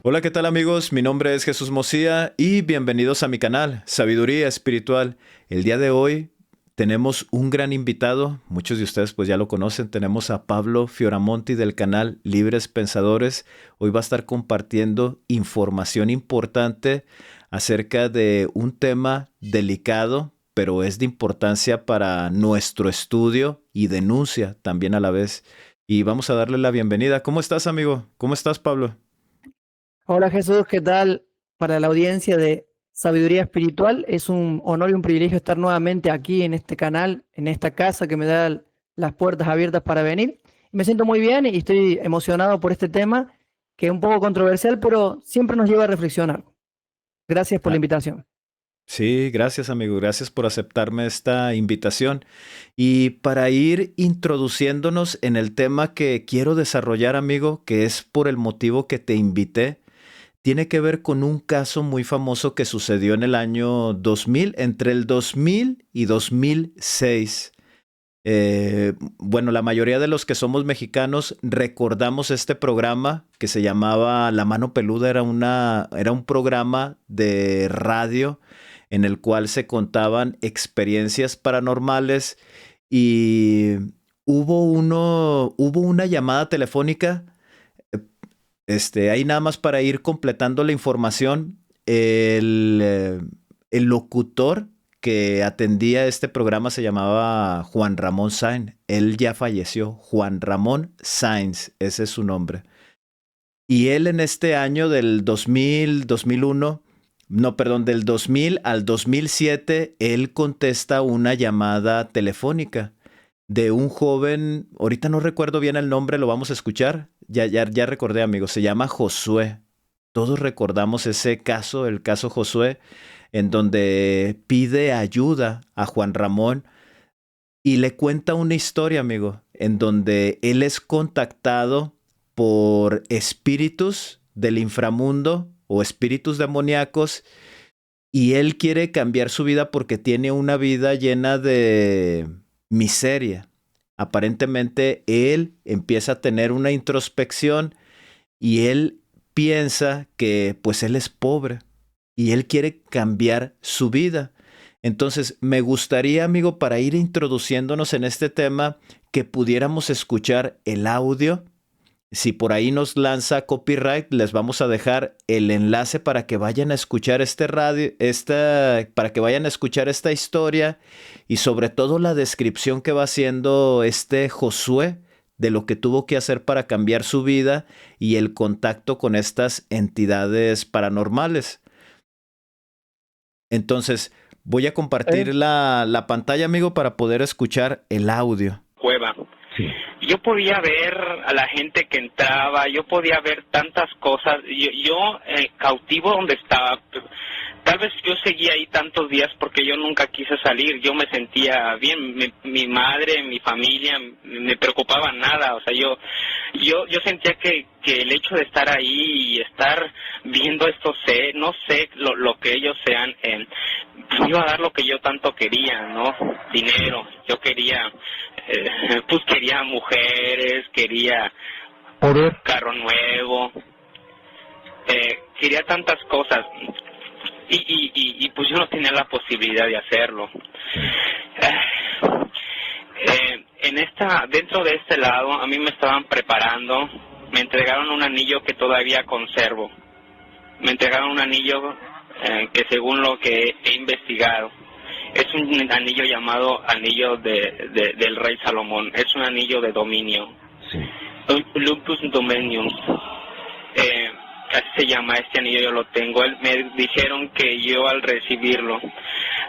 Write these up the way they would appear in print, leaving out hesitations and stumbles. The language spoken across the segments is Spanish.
Hola, ¿qué tal amigos? Mi nombre es Jesús Mosía y bienvenidos a mi canal, Sabiduría Espiritual. El día de hoy tenemos un gran invitado, muchos de ustedes pues ya lo conocen, tenemos a Pablo Fioramonti del canal Libres Pensadores. Hoy va a estar compartiendo información importante acerca de un tema delicado, pero es de importancia para nuestro estudio y denuncia también a la vez. Y vamos a darle la bienvenida. ¿Cómo estás, amigo? ¿Cómo estás, Pablo? Hola Jesús, ¿qué tal? Para la audiencia de Sabiduría Espiritual, es un honor y un privilegio estar nuevamente aquí en este canal, en esta casa que me da las puertas abiertas para venir. Me siento muy bien y estoy emocionado por este tema, que es un poco controversial, pero siempre nos lleva a reflexionar. Gracias por la invitación. Sí, gracias amigo, gracias por aceptarme esta invitación. Y para ir introduciéndonos en el tema que quiero desarrollar, amigo, que es por el motivo que te invité, tiene que ver con un caso muy famoso que sucedió en el año 2000, entre el 2000 y 2006. Bueno, la mayoría de los que somos mexicanos recordamos este programa que se llamaba La Mano Peluda. Era un programa de radio en el cual se contaban experiencias paranormales y hubo una llamada telefónica. Ahí nada más para ir completando la información, el locutor que atendía este programa se llamaba Juan Ramón Sáenz. Él ya falleció. Juan Ramón Sáenz, ese es su nombre. Y él en este año del 2000, 2001, no, perdón, del 2000 al 2007, él contesta una llamada telefónica de un joven, ahorita no recuerdo bien el nombre, lo vamos a escuchar. Ya recordé, amigo, se llama Josué. Todos recordamos ese caso, el caso Josué, en donde pide ayuda a Juan Ramón y le cuenta una historia, amigo, en donde él es contactado por espíritus del inframundo o espíritus demoníacos y él quiere cambiar su vida porque tiene una vida llena de miseria. Aparentemente él empieza a tener una introspección y él piensa que pues él es pobre y él quiere cambiar su vida. Entonces, me gustaría, amigo, para ir introduciéndonos en este tema, que pudiéramos escuchar el audio. Si por ahí nos lanza copyright, les vamos a dejar el enlace para que vayan a escuchar este radio, para que vayan a escuchar esta historia y sobre todo la descripción que va haciendo este Josué de lo que tuvo que hacer para cambiar su vida y el contacto con estas entidades paranormales. Entonces, voy a compartir la pantalla, amigo, para poder escuchar el audio. Cueva. Sí. Yo podía ver a la gente que entraba, yo podía ver tantas cosas, yo cautivo donde estaba. Tal vez yo seguía ahí tantos días porque yo nunca quise salir, yo me sentía bien, mi madre, mi familia, me preocupaba nada, o sea, yo sentía que el hecho de estar ahí y estar viendo esto, no sé lo que ellos sean, me iba a dar lo que yo tanto quería, ¿no? Dinero, yo quería, pues quería mujeres, quería Poder. carro nuevo, quería tantas cosas. Y pues yo no tenía la posibilidad de hacerlo. Dentro de este lado, a mí me estaban preparando, me entregaron un anillo que todavía conservo. Me entregaron un anillo que según lo que he investigado, es un anillo llamado anillo del rey Salomón, es un anillo de dominio. Sí. Lupus Dominium. Así se llama este anillo, yo lo tengo. Me dijeron que yo al recibirlo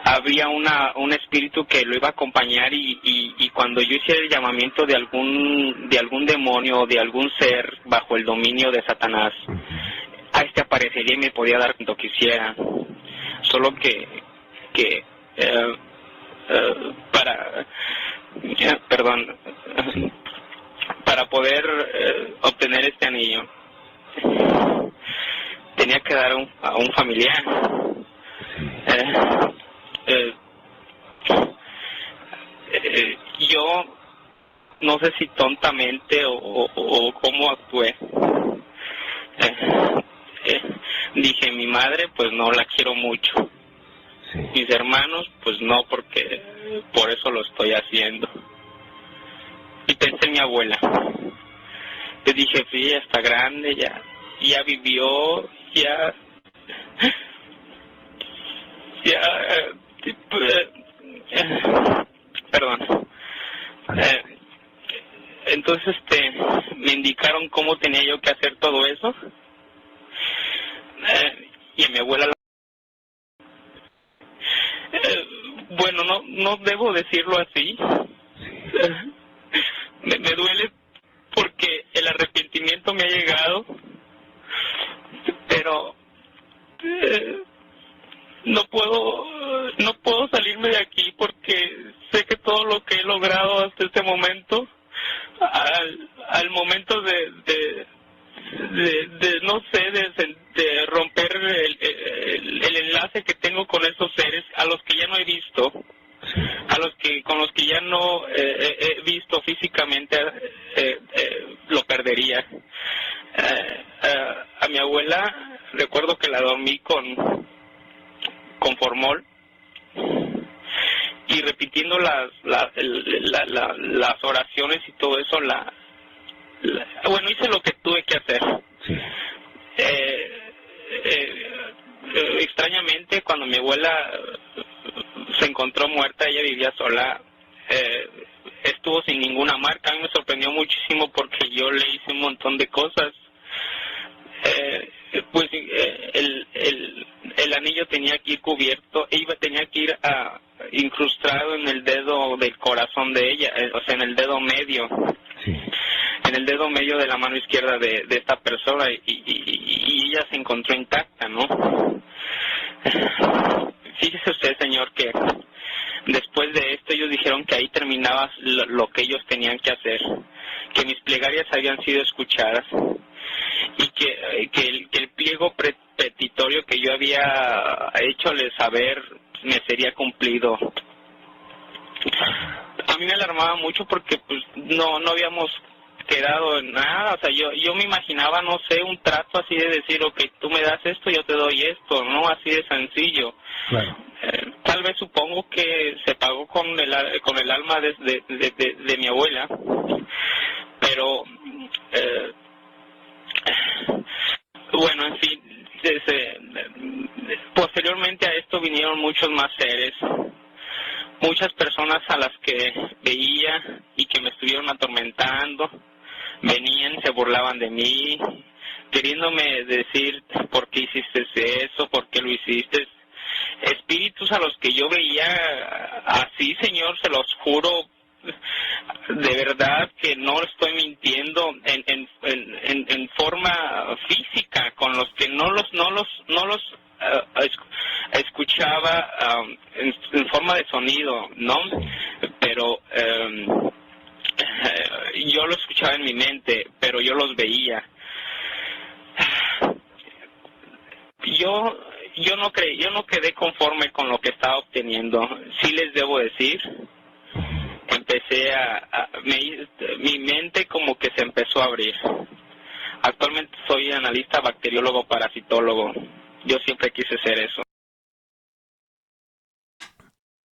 habría un espíritu que lo iba a acompañar y cuando yo hiciera el llamamiento de algún demonio o de algún ser bajo el dominio de Satanás, a este aparecería y me podía dar cuando quisiera. Solo que para perdón, para poder obtener este anillo tenía que dar a un familiar. Yo no sé si tontamente o cómo actué. Dije, mi madre, pues no la quiero mucho. Sí. Mis hermanos, pues no, porque por eso lo estoy haciendo. Y pensé en mi abuela. Yo dije, sí, ya está grande, ya vivió, perdón. Entonces me indicaron cómo tenía yo que hacer todo eso. Y a mi abuela bueno, no debo decirlo así. Me duele porque el arrepentimiento me ha llegado, pero no puedo salirme de aquí porque sé que todo lo que he logrado hasta este momento, al momento de no sé, de romper el enlace que tengo con esos seres a los que ya no he visto, con los que ya no he visto físicamente, lo perdería. A mi abuela recuerdo que la dormí con formol y repitiendo las oraciones y todo eso, bueno, hice lo que tuve que hacer. Sí. Extrañamente, cuando mi abuela se encontró muerta, ella vivía sola, estuvo sin ninguna marca. A mí me sorprendió muchísimo porque yo le hice un montón de cosas. Pues el anillo tenía que ir cubierto, tenía que ir incrustado en el dedo del corazón de ella, o sea, en el dedo medio. Sí. En el dedo medio de la mano izquierda de esta persona, y ella se encontró intacta, ¿no? Fíjese usted, señor, que después de esto ellos dijeron que ahí terminaba lo que ellos tenían que hacer, que mis plegarias habían sido escuchadas y que el pliego petitorio que yo había hecholes saber me sería cumplido. A mí me alarmaba mucho porque pues no habíamos quedado en nada, o sea, yo me imaginaba, no sé, un trato así de decir, ok, tú me das esto, yo te doy esto, no así de sencillo. Claro. Tal vez supongo que se pagó con el alma de mi abuela, pero bueno, en fin, posteriormente a esto vinieron muchos más seres, muchas personas a las que veía y que me estuvieron atormentando. Venían, se burlaban de mí, queriéndome decir por qué hiciste eso, por qué lo hiciste. Espíritus a los que yo veía así, señor, se los juro, de verdad que no estoy mintiendo, en forma física, con los que no los escuchaba en forma de sonido, ¿no? Pero yo lo escuchaba en mi mente, pero yo los veía. Yo no quedé conforme con lo que estaba obteniendo. Sí les debo decir, empecé mi mente como que se empezó a abrir. Actualmente soy analista bacteriólogo parasitólogo. Yo siempre quise ser eso.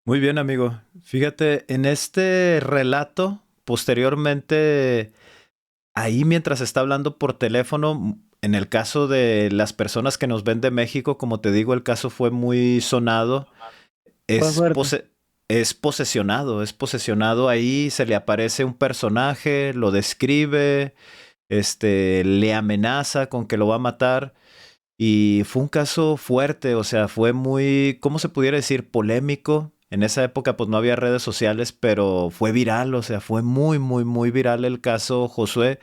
Muy bien, amigo. Fíjate, en este relato, posteriormente, ahí mientras está hablando por teléfono, en el caso de las personas que nos ven de México, como te digo, el caso fue muy sonado. Es posesionado ahí, se le aparece un personaje, lo describe, le amenaza con que lo va a matar. Y fue un caso fuerte, o sea, fue muy, ¿cómo se pudiera decir? Polémico. En esa época pues no había redes sociales, pero fue viral, o sea, fue muy, muy, muy viral el caso, Josué.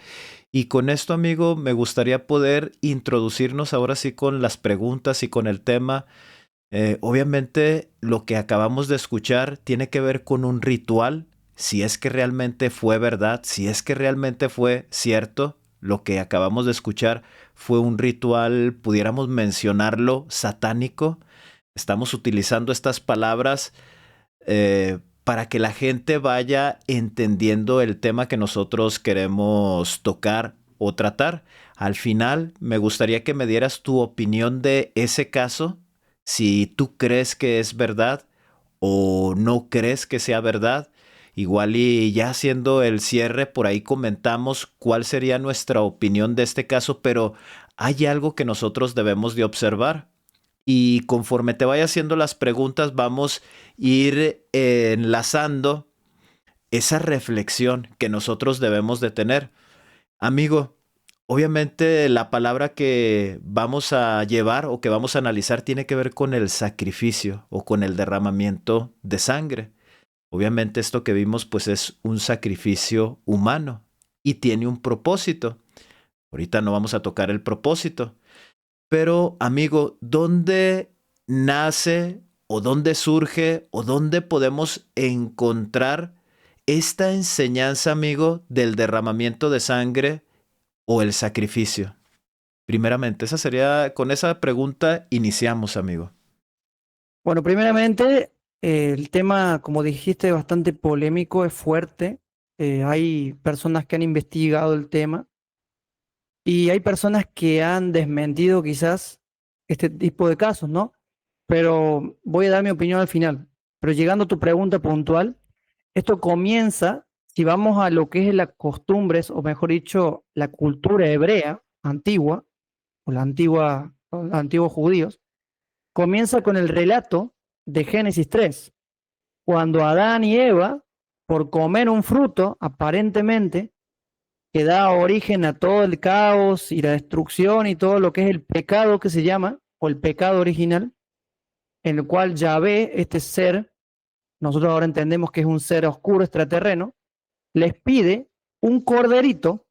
Y con esto, amigo, me gustaría poder introducirnos ahora sí con las preguntas y con el tema. Obviamente lo que acabamos de escuchar tiene que ver con un ritual, si es que realmente fue verdad, si es que realmente fue cierto. Lo que acabamos de escuchar fue un ritual, pudiéramos mencionarlo, satánico. Estamos utilizando estas palabras para que la gente vaya entendiendo el tema que nosotros queremos tocar o tratar. Al final, me gustaría que me dieras tu opinión de ese caso, si tú crees que es verdad o no crees que sea verdad. Igual y ya haciendo el cierre, por ahí comentamos cuál sería nuestra opinión de este caso, pero hay algo que nosotros debemos de observar. Y conforme te vaya haciendo las preguntas, vamos a ir enlazando esa reflexión que nosotros debemos de tener. Amigo, obviamente la palabra que vamos a llevar o que vamos a analizar tiene que ver con el sacrificio o con el derramamiento de sangre. Obviamente esto que vimos pues es un sacrificio humano y tiene un propósito. Ahorita no vamos a tocar el propósito. Pero, amigo, ¿dónde nace o dónde surge o dónde podemos encontrar esta enseñanza, amigo, del derramamiento de sangre o el sacrificio? Primeramente, con esa pregunta iniciamos, amigo. Bueno, primeramente, el tema, como dijiste, es bastante polémico, es fuerte. Hay personas que han investigado el tema y hay personas que han desmentido quizás este tipo de casos, ¿no? Pero voy a dar mi opinión al final. Pero llegando a tu pregunta puntual, esto comienza, si vamos a lo que es las costumbres, o mejor dicho, la cultura hebrea antigua, o los antiguos judíos, comienza con el relato de Génesis 3, cuando Adán y Eva, por comer un fruto, aparentemente, que da origen a todo el caos y la destrucción y todo lo que es el pecado que se llama, o el pecado original, en el cual Yahvé, este ser, nosotros ahora entendemos que es un ser oscuro extraterreno, les pide un corderito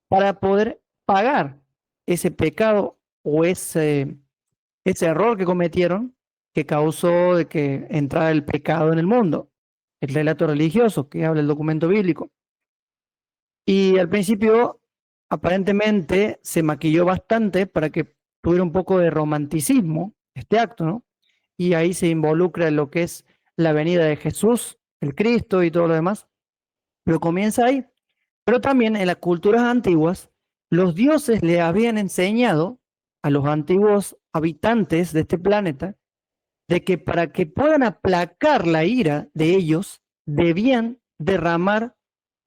para poder pagar ese pecado o ese error que cometieron que causó de que entrara el pecado en el mundo. El relato religioso que habla el documento bíblico. Y al principio, aparentemente, se maquilló bastante para que tuviera un poco de romanticismo este acto, ¿no? Y ahí se involucra lo que es la venida de Jesús, el Cristo y todo lo demás. Pero comienza ahí. Pero también en las culturas antiguas, los dioses le habían enseñado a los antiguos habitantes de este planeta de que para que puedan aplacar la ira de ellos, debían derramar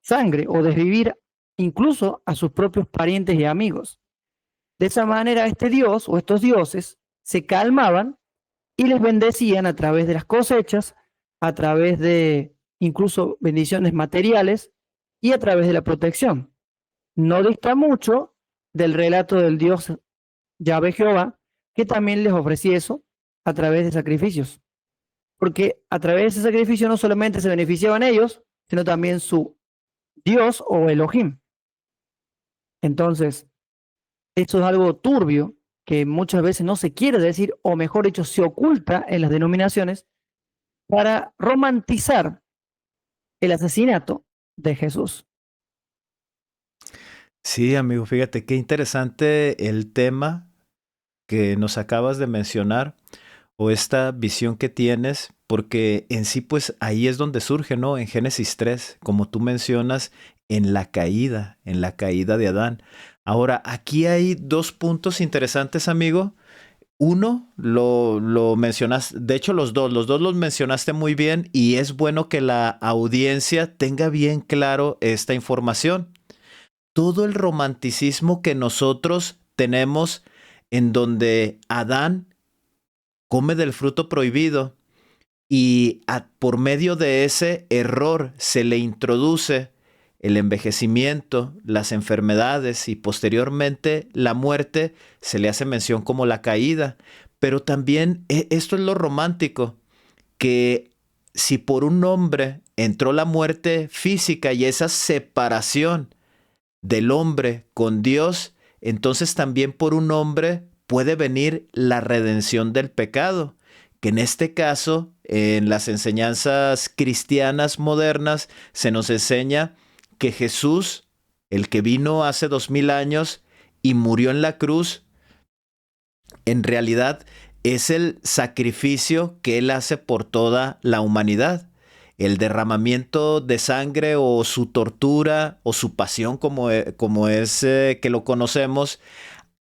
sangre o desvivir incluso a sus propios parientes y amigos. De esa manera, este dios o estos dioses se calmaban y les bendecían a través de las cosechas, a través de incluso bendiciones materiales y a través de la protección. No dista mucho del relato del Dios Yahvé Jehová, que también les ofrecía eso a través de sacrificios. Porque a través de ese sacrificio no solamente se beneficiaban ellos, sino también su Dios o Elohim. Entonces, esto es algo turbio que muchas veces no se quiere decir, o mejor dicho, se oculta en las denominaciones para romantizar el asesinato de Jesús. Sí, amigo, fíjate qué interesante el tema que nos acabas de mencionar o esta visión que tienes, porque en sí pues ahí es donde surge, ¿no? En Génesis 3, como tú mencionas, en la caída de Adán. Ahora, aquí hay dos puntos interesantes, amigo. Uno, lo mencionas, de hecho los dos los mencionaste muy bien y es bueno que la audiencia tenga bien claro esta información. Todo el romanticismo que nosotros tenemos en donde Adán come del fruto prohibido y por medio de ese error se le introduce el envejecimiento, las enfermedades y posteriormente la muerte, se le hace mención como la caída. Pero también esto es lo romántico, que si por un hombre entró la muerte física y esa separación del hombre con Dios, entonces también por un hombre puede venir la redención del pecado, que en este caso, en las enseñanzas cristianas modernas, se nos enseña que Jesús, el que vino hace 2000 años y murió en la cruz, en realidad es el sacrificio que Él hace por toda la humanidad. el derramamiento de sangre o su tortura o su pasión como es que lo conocemos,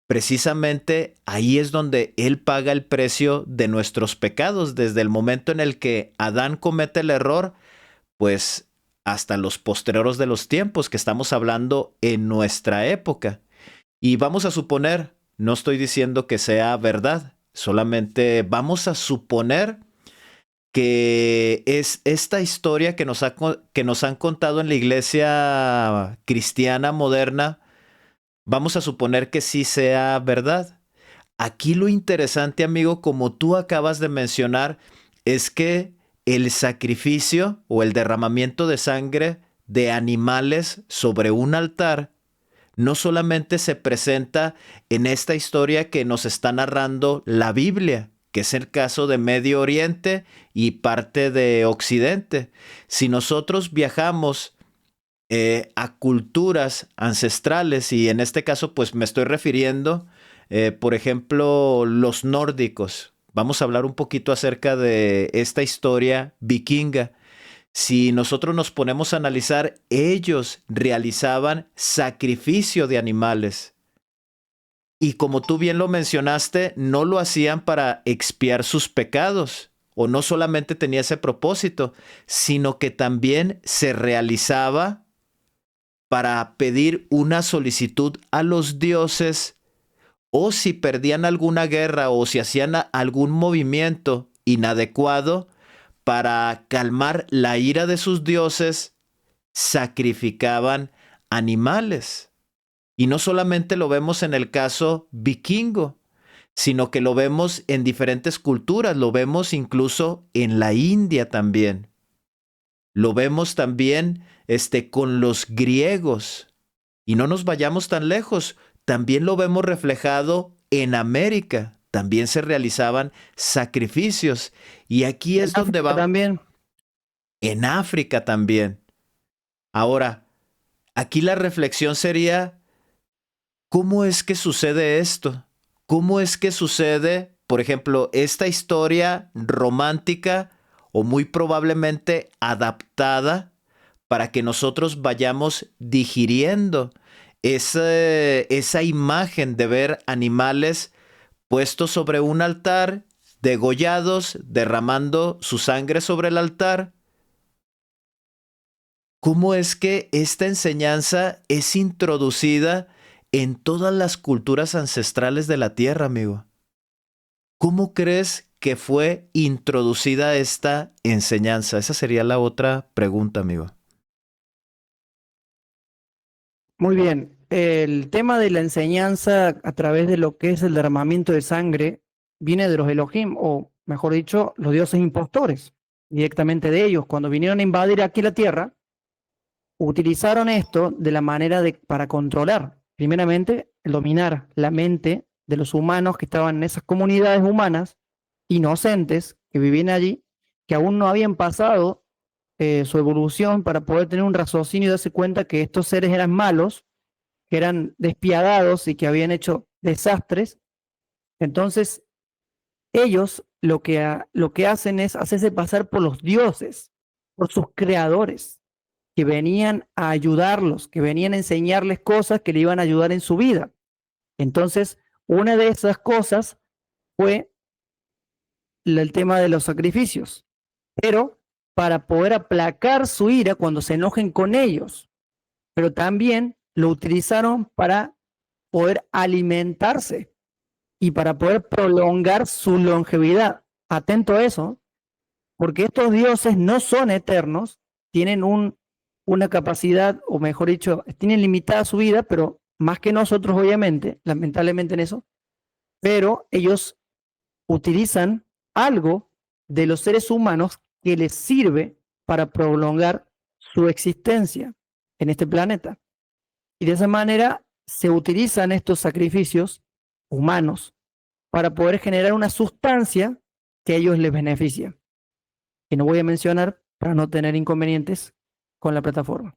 precisamente ahí es donde Él paga el precio de nuestros pecados. Desde el momento en el que Adán comete el error, pues hasta los postreros de los tiempos, que estamos hablando en nuestra época. Y vamos a suponer, no estoy diciendo que sea verdad, solamente vamos a suponer que es esta historia que nos han contado en la iglesia cristiana moderna, vamos a suponer que sí sea verdad. Aquí lo interesante, amigo, como tú acabas de mencionar, es que el sacrificio o el derramamiento de sangre de animales sobre un altar no solamente se presenta en esta historia que nos está narrando la Biblia, que es el caso de Medio Oriente y parte de Occidente. Si nosotros viajamos a culturas ancestrales, y en este caso pues me estoy refiriendo, por ejemplo, los nórdicos. Vamos a hablar un poquito acerca de esta historia vikinga. Si nosotros nos ponemos a analizar, ellos realizaban sacrificio de animales. Y como tú bien lo mencionaste, no lo hacían para expiar sus pecados, o no solamente tenía ese propósito, sino que también se realizaba para pedir una solicitud a los dioses, o si perdían alguna guerra o si hacían algún movimiento inadecuado para calmar la ira de sus dioses, sacrificaban animales. Y no solamente lo vemos en el caso vikingo, sino que lo vemos en diferentes culturas, lo vemos incluso en la India también. Lo vemos también con los griegos. Y no nos vayamos tan lejos, también lo vemos reflejado en América. También se realizaban sacrificios. Y aquí es donde va. También. En África también. Ahora, aquí la reflexión sería, ¿cómo es que sucede esto? ¿Cómo es que sucede, por ejemplo, esta historia romántica o muy probablemente adaptada para que nosotros vayamos digiriendo esa imagen de ver animales puestos sobre un altar, degollados, derramando su sangre sobre el altar? ¿Cómo es que esta enseñanza es introducida en todas las culturas ancestrales de la tierra, amigo? ¿Cómo crees que fue introducida esta enseñanza? Esa sería la otra pregunta, amigo. Muy bien. El tema de la enseñanza a través de lo que es el derramamiento de sangre viene de los Elohim, o mejor dicho, los dioses impostores, directamente de ellos. Cuando vinieron a invadir aquí la tierra, utilizaron esto de la manera para controlar, primeramente, dominar la mente de los humanos que estaban en esas comunidades humanas inocentes que vivían allí, que aún no habían pasado su evolución para poder tener un raciocinio y darse cuenta que estos seres eran malos, que eran despiadados y que habían hecho desastres. Entonces, ellos lo que hacen es hacerse pasar por los dioses, por sus creadores, que venían a ayudarlos, que venían a enseñarles cosas que le iban a ayudar en su vida. Entonces, una de esas cosas fue el tema de los sacrificios, pero para poder aplacar su ira cuando se enojen con ellos, pero también lo utilizaron para poder alimentarse y para poder prolongar su longevidad. Atento a eso, porque estos dioses no son eternos, tienen una capacidad, o mejor dicho, tienen limitada su vida, pero más que nosotros, obviamente, lamentablemente en eso, pero ellos utilizan algo de los seres humanos que les sirve para prolongar su existencia en este planeta. Y de esa manera se utilizan estos sacrificios humanos para poder generar una sustancia que a ellos les beneficia, que no voy a mencionar para no tener inconvenientes con la plataforma.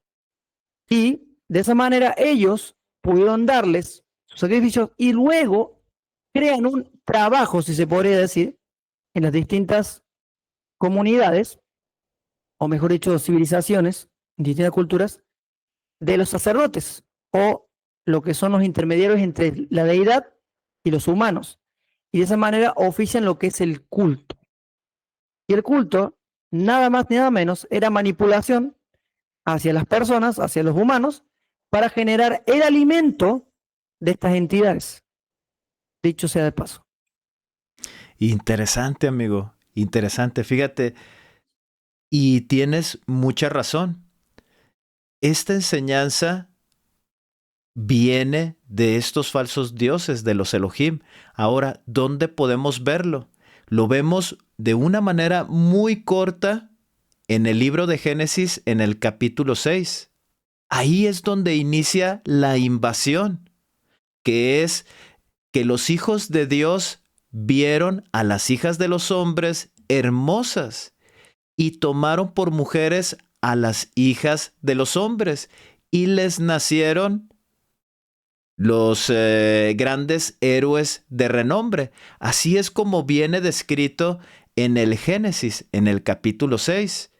Y de esa manera ellos pudieron darles sus sacrificios y luego crean un trabajo, si se podría decir, en las distintas comunidades o mejor dicho, civilizaciones, distintas culturas, de los sacerdotes, o lo que son los intermediarios entre la deidad y los humanos. Y de esa manera ofician lo que es el culto. Y el culto, nada más ni nada menos, era manipulación hacia las personas, hacia los humanos, para generar el alimento de estas entidades. Dicho sea de paso. Interesante, amigo. Interesante. Fíjate, y tienes mucha razón. Esta enseñanza viene de estos falsos dioses, de los Elohim. Ahora, ¿dónde podemos verlo? Lo vemos de una manera muy corta en el libro de Génesis, en el capítulo 6. Ahí es donde inicia la invasión, que es que los hijos de Dios vieron a las hijas de los hombres hermosas y tomaron por mujeres a las hijas de los hombres y les nacieron los grandes héroes de renombre. Así es como viene descrito en el Génesis, en el capítulo 6.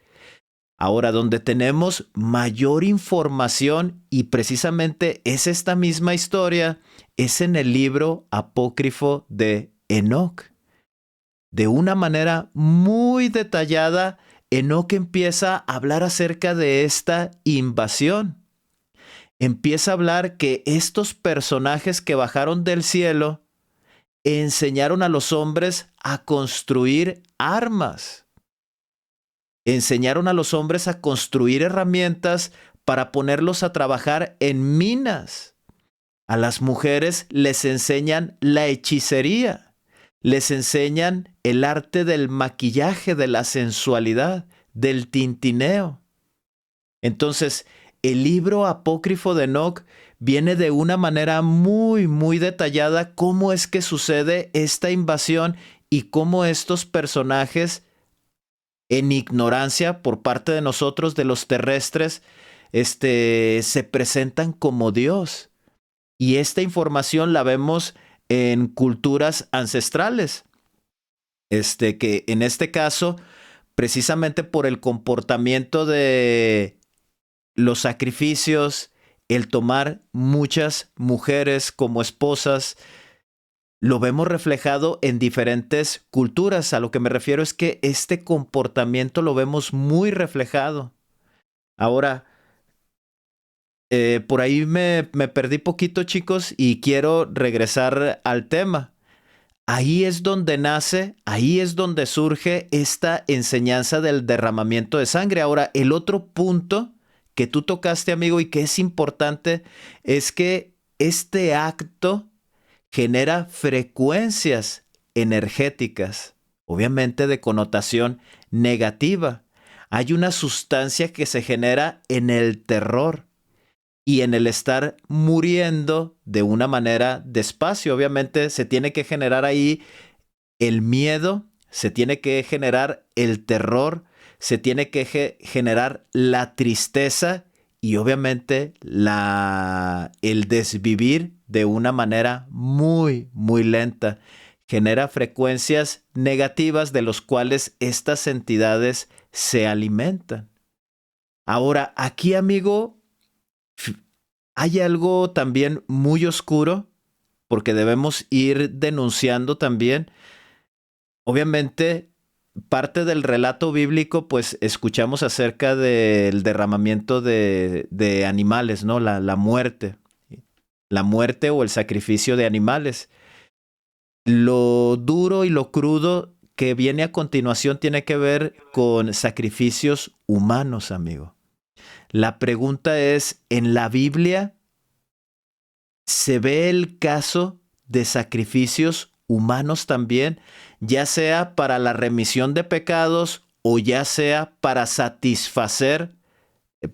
Ahora, donde tenemos mayor información, y precisamente es esta misma historia, es en el libro apócrifo de Enoc. De una manera muy detallada, Enoc empieza a hablar acerca de esta invasión. Empieza a hablar que estos personajes que bajaron del cielo enseñaron a los hombres a construir armas. Enseñaron a los hombres a construir herramientas para ponerlos a trabajar en minas. A las mujeres les enseñan la hechicería. Les enseñan el arte del maquillaje, de la sensualidad, del tintineo. Entonces, el libro apócrifo de Enoc viene de una manera muy, muy detallada cómo es que sucede esta invasión y cómo estos personajes, en ignorancia por parte de nosotros, de los terrestres, se presentan como Dios. Y esta información la vemos en culturas ancestrales, que en este caso, precisamente por el comportamiento de los sacrificios, el tomar muchas mujeres como esposas, lo vemos reflejado en diferentes culturas. A lo que me refiero es que este comportamiento lo vemos muy reflejado. Ahora, por ahí me perdí poquito, chicos, y quiero regresar al tema. Ahí es donde nace, ahí es donde surge esta enseñanza del derramamiento de sangre. Ahora, el otro punto que tú tocaste, amigo, y que es importante, es que este acto genera frecuencias energéticas, obviamente de connotación negativa. Hay una sustancia que se genera en el terror y en el estar muriendo de una manera despacio. Obviamente se tiene que generar ahí el miedo, se tiene que generar el terror, se tiene que generar la tristeza y obviamente el desvivir de una manera muy, muy lenta. Genera frecuencias negativas de los cuales estas entidades se alimentan. Ahora, aquí, amigo, hay algo también muy oscuro, porque debemos ir denunciando también. Obviamente, parte del relato bíblico, pues escuchamos acerca del derramamiento de animales, ¿no? La muerte. La muerte o el sacrificio de animales. Lo duro y lo crudo que viene a continuación tiene que ver con sacrificios humanos, amigo. La pregunta es, ¿en la Biblia se ve el caso de sacrificios humanos también, ya sea para la remisión de pecados o ya sea para satisfacer,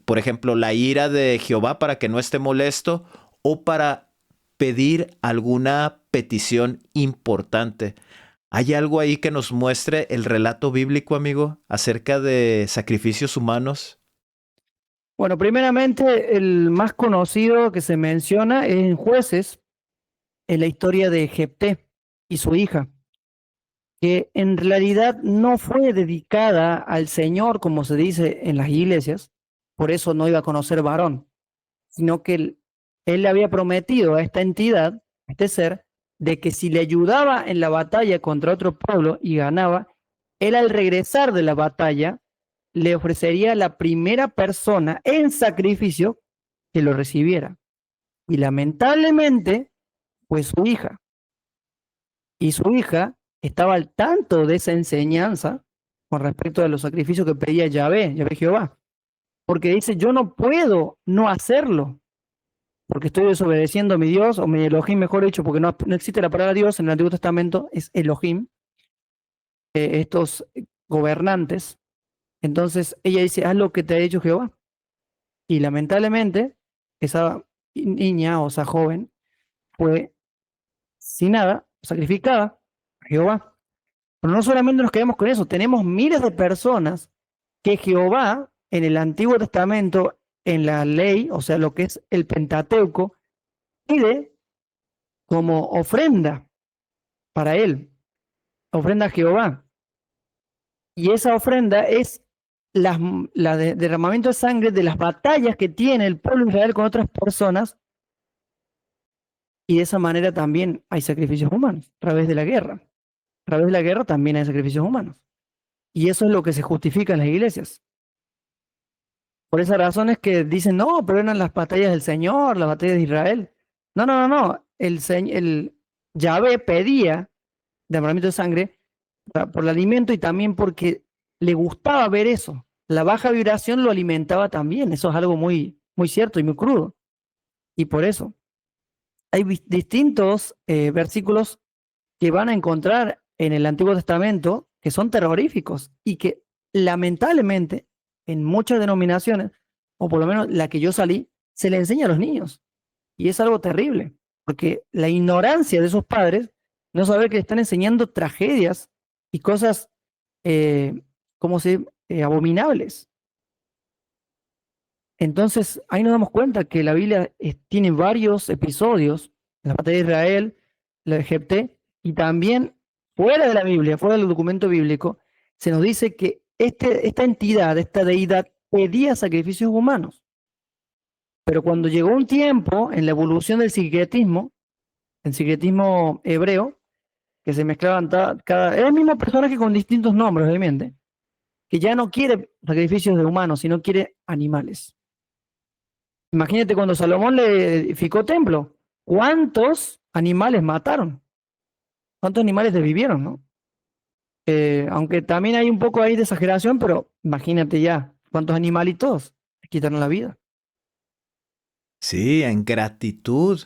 por ejemplo, la ira de Jehová para que no esté molesto o para pedir alguna petición importante? ¿Hay algo ahí que nos muestre el relato bíblico, amigo, acerca de sacrificios humanos? Bueno, primeramente, el más conocido que se menciona es en Jueces, en la historia de Jefté y su hija. que en realidad no fue dedicada al Señor, como se dice en las iglesias, por eso no iba a conocer varón, sino que él le había prometido a esta entidad, a este ser, de que si le ayudaba en la batalla contra otro pueblo y ganaba, él al regresar de la batalla le ofrecería a la primera persona en sacrificio que lo recibiera. Y lamentablemente fue su hija. Y su hija estaba al tanto de esa enseñanza con respecto a los sacrificios que pedía Yahvé Jehová. Porque dice, yo no puedo no hacerlo, porque estoy desobedeciendo a mi Dios, o mi Elohim, mejor dicho, porque no existe la palabra Dios en el Antiguo Testamento, es Elohim, estos gobernantes. Entonces ella dice, haz lo que te ha dicho Jehová. Y lamentablemente, esa niña o esa joven fue sin nada, sacrificada a Jehová. Pero no solamente nos quedamos con eso, tenemos miles de personas que Jehová en el Antiguo Testamento, en la ley, o sea, lo que es el Pentateuco, pide como ofrenda para él, ofrenda a Jehová. Y esa ofrenda es derramamiento de sangre de las batallas que tiene el pueblo de Israel con otras personas, y de esa manera también hay sacrificios humanos, a través de la guerra. A través de la guerra también hay sacrificios humanos. Y eso es lo que se justifica en las iglesias. Por esa razón es que dicen, no, pero eran las batallas del Señor, las batallas de Israel. No, no, no, no. El Yahvé pedía derramamiento de sangre por el alimento y también porque le gustaba ver eso. La baja vibración lo alimentaba también. Eso es algo muy, muy cierto y muy crudo. Y por eso hay distintos versículos que van a encontrar en el Antiguo Testamento que son terroríficos y que lamentablemente en muchas denominaciones, o por lo menos la que yo salí, se le enseña a los niños. Y es algo terrible, porque la ignorancia de esos padres, no saber que le están enseñando tragedias y cosas como si abominables. Entonces, ahí nos damos cuenta que la Biblia tiene varios episodios, la batalla de Israel, la de Jefté, y también fuera de la Biblia, fuera del documento bíblico, se nos dice que esta entidad, esta deidad, pedía sacrificios humanos. Pero cuando llegó un tiempo en la evolución del sincretismo, el sincretismo hebreo, que se mezclaban es el mismo personaje con distintos nombres, obviamente, que ya no quiere sacrificios de humanos, sino quiere animales. Imagínate cuando Salomón le edificó templo, ¿cuántos animales mataron? ¿Cuántos animales desvivieron, no? Aunque también hay un poco ahí de exageración, pero imagínate ya, ¿cuántos animalitos le quitaron la vida? Sí, en gratitud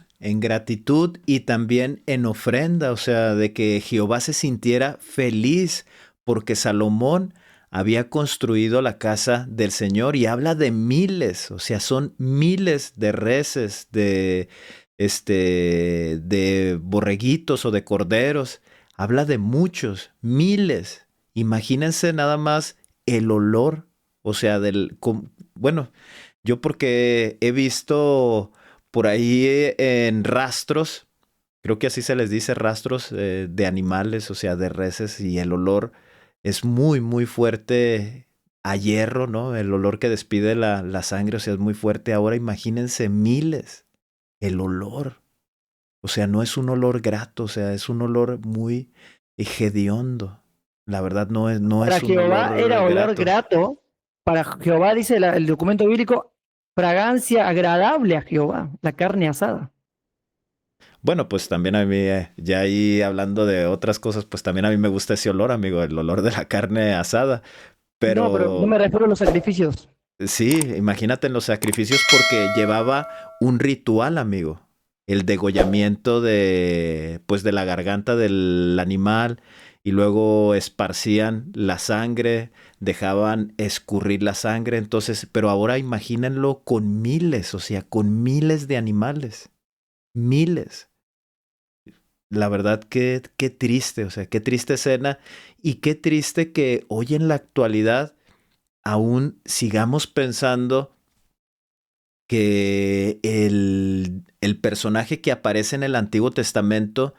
y también en ofrenda, o sea, de que Jehová se sintiera feliz porque Salomón había construido la casa del Señor y habla de miles, o sea, son miles de reses, de borreguitos o de corderos, habla de muchos, miles. Imagínense nada más el olor, o sea, bueno, yo porque he visto por ahí en rastros, creo que así se les dice rastros de animales, o sea, de reses, y el olor es muy, muy fuerte a hierro, ¿no? El olor que despide la sangre, o sea, es muy fuerte. Ahora imagínense miles, el olor. O sea, no es un olor grato, o sea, es un olor muy hediondo. La verdad no Para es un Jehová era olor olor grato. grato, para Jehová dice el documento bíblico, fragancia agradable a Jehová, la carne asada. Bueno, pues también a mí, ya ahí hablando de otras cosas, pues también a mí me gusta ese olor, amigo, el olor de la carne asada. No, pero no me Pero refiero a los sacrificios. sí, imagínate en los sacrificios porque llevaba un ritual, amigo. El degollamiento pues de la garganta del animal y luego esparcían la sangre, dejaban escurrir la sangre. Entonces, pero ahora imagínenlo con miles, o sea, con miles de animales. Miles. La verdad, qué triste, o sea, qué triste escena y qué triste que hoy en la actualidad aún sigamos pensando que el personaje que aparece en el Antiguo Testamento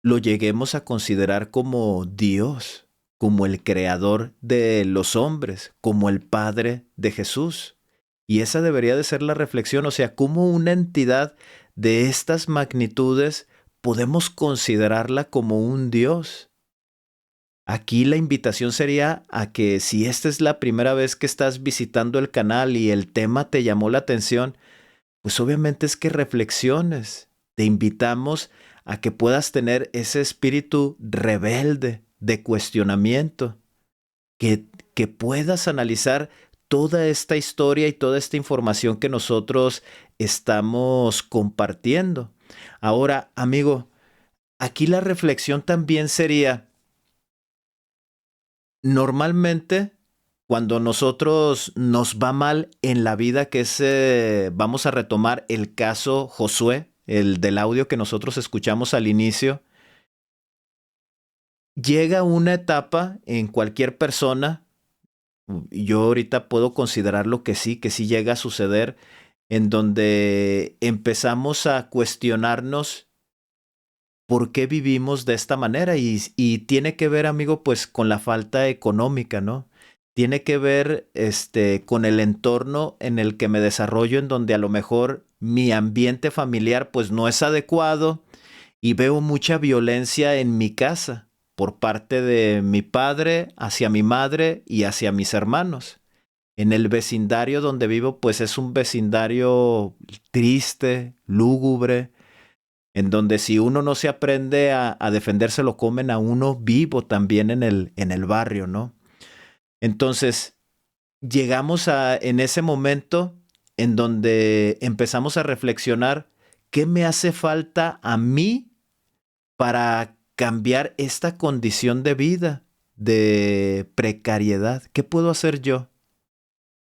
lo lleguemos a considerar como Dios, como el creador de los hombres, como el Padre de Jesús. Y esa debería de ser la reflexión, o sea, cómo una entidad de estas magnitudes podemos considerarla como un Dios. Aquí la invitación sería a que si esta es la primera vez que estás visitando el canal y el tema te llamó la atención, pues obviamente es que reflexiones. Te invitamos a que puedas tener ese espíritu rebelde de cuestionamiento, que puedas analizar toda esta historia y toda esta información que nosotros estamos compartiendo. Ahora, amigo, aquí la reflexión también sería, normalmente, cuando nosotros nos va mal en la vida, que es, vamos a retomar el caso Josué, el del audio que nosotros escuchamos al inicio, llega una etapa en cualquier persona, yo ahorita puedo considerarlo que sí llega a suceder, en donde empezamos a cuestionarnos por qué vivimos de esta manera y tiene que ver, amigo, pues con la falta económica, ¿no? Tiene que ver con el entorno en el que me desarrollo, en donde a lo mejor mi ambiente familiar pues no es adecuado y veo mucha violencia en mi casa por parte de mi padre hacia mi madre y hacia mis hermanos. En el vecindario donde vivo pues es un vecindario triste, lúgubre, en donde si uno no se aprende a defenderse lo comen a uno vivo también en el barrio, ¿no? Entonces, llegamos en ese momento en donde empezamos a reflexionar qué me hace falta a mí para cambiar esta condición de vida, de precariedad. ¿Qué puedo hacer yo?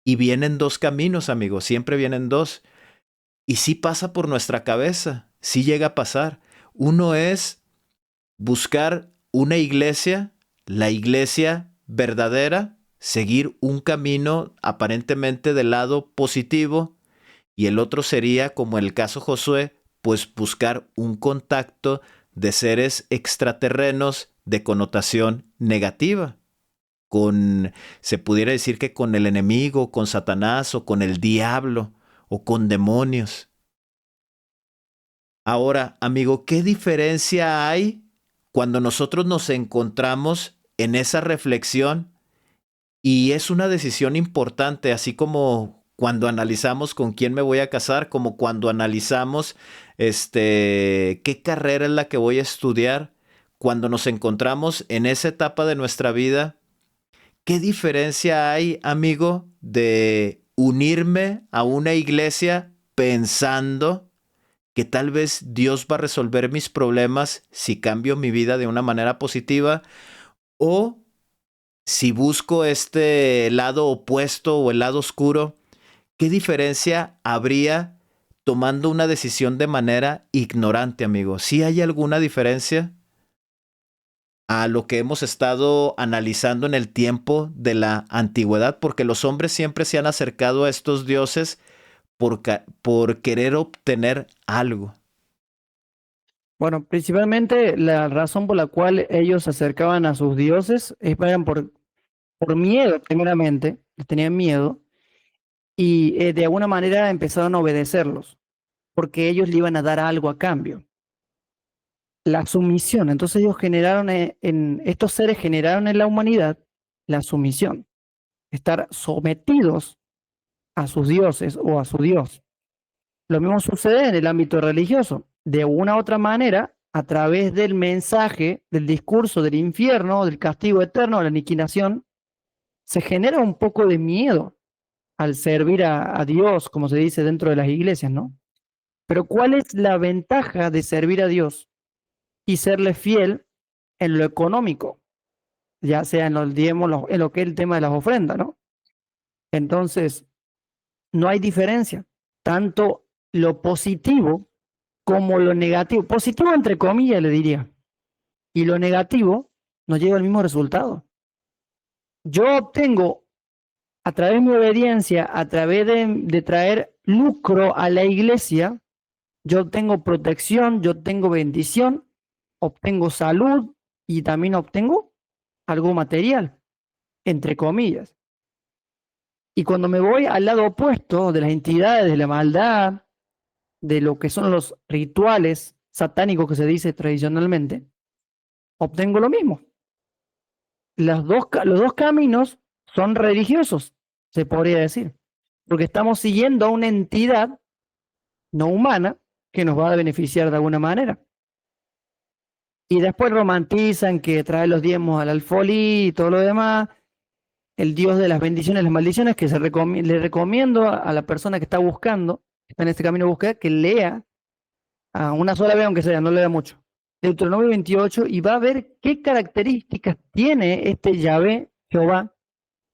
Y vienen dos caminos, amigos, siempre vienen dos. Y sí pasa por nuestra cabeza, sí llega a pasar. Uno es buscar una iglesia, la iglesia verdadera, seguir un camino aparentemente del lado positivo, y el otro sería, como el caso Josué, pues buscar un contacto de seres extraterrenos de connotación negativa, se pudiera decir que con el enemigo, con Satanás o con el diablo o con demonios. Ahora, amigo, ¿qué diferencia hay cuando nosotros nos encontramos en esa reflexión? Y es una decisión importante, así como cuando analizamos con quién me voy a casar, como cuando analizamos qué carrera es la que voy a estudiar. Cuando nos encontramos en esa etapa de nuestra vida, ¿qué diferencia hay, amigo, de unirme a una iglesia pensando que tal vez Dios va a resolver mis problemas si cambio mi vida de una manera positiva, o si busco este lado opuesto o el lado oscuro? ¿Qué diferencia habría tomando una decisión de manera ignorante, amigo? ¿Sí hay alguna diferencia a lo que hemos estado analizando en el tiempo de la antigüedad? Porque los hombres siempre se han acercado a estos dioses por querer obtener algo. Bueno, principalmente la razón por la cual ellos se acercaban a sus dioses eran por miedo, primeramente, les tenían miedo, y de alguna manera empezaron a obedecerlos, porque ellos le iban a dar algo a cambio. La sumisión. Entonces ellos generaron, estos seres generaron en la humanidad la sumisión, estar sometidos a sus dioses o a su Dios. Lo mismo sucede en el ámbito religioso. De una u otra manera, a través del mensaje, del discurso del infierno, del castigo eterno, de la aniquilación, se genera un poco de miedo al servir a Dios, como se dice dentro de las iglesias, ¿no? Pero ¿cuál es la ventaja de servir a Dios y serle fiel en lo económico? Ya sea en los diezmos, en lo que es el tema de las ofrendas, ¿no? Entonces, no hay diferencia. Tanto lo positivo como lo negativo. Positivo entre comillas, le diría. Y lo negativo nos lleva al mismo resultado. Yo obtengo, a través de mi obediencia, a través de traer lucro a la iglesia, yo tengo protección, yo tengo bendición, obtengo salud y también obtengo algo material, entre comillas. Y cuando me voy al lado opuesto de las entidades, de la maldad, de lo que son los rituales satánicos que se dice tradicionalmente, obtengo lo mismo. Los dos caminos son religiosos, se podría decir, porque estamos siguiendo a una entidad no humana que nos va a beneficiar de alguna manera. Y después romantizan que trae los diezmos al alfolí y todo lo demás, el Dios de las bendiciones y las maldiciones, que le recomiendo a la persona que está buscando, que está en este camino de búsqueda, que lea a una sola vez, aunque sea, no lea mucho, Deuteronomio 28, y va a ver qué características tiene este Yahvé, Jehová,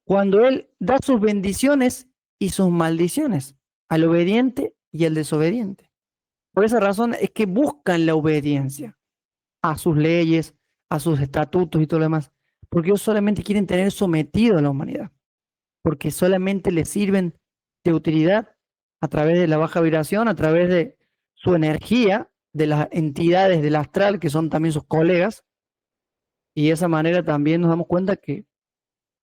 cuando Él da sus bendiciones y sus maldiciones al obediente y al desobediente. Por esa razón es que buscan la obediencia a sus leyes, a sus estatutos y todo lo demás, porque ellos solamente quieren tener sometido a la humanidad, porque solamente les sirven de utilidad a través de la baja vibración, a través de su energía, de las entidades del astral, que son también sus colegas, y de esa manera también nos damos cuenta que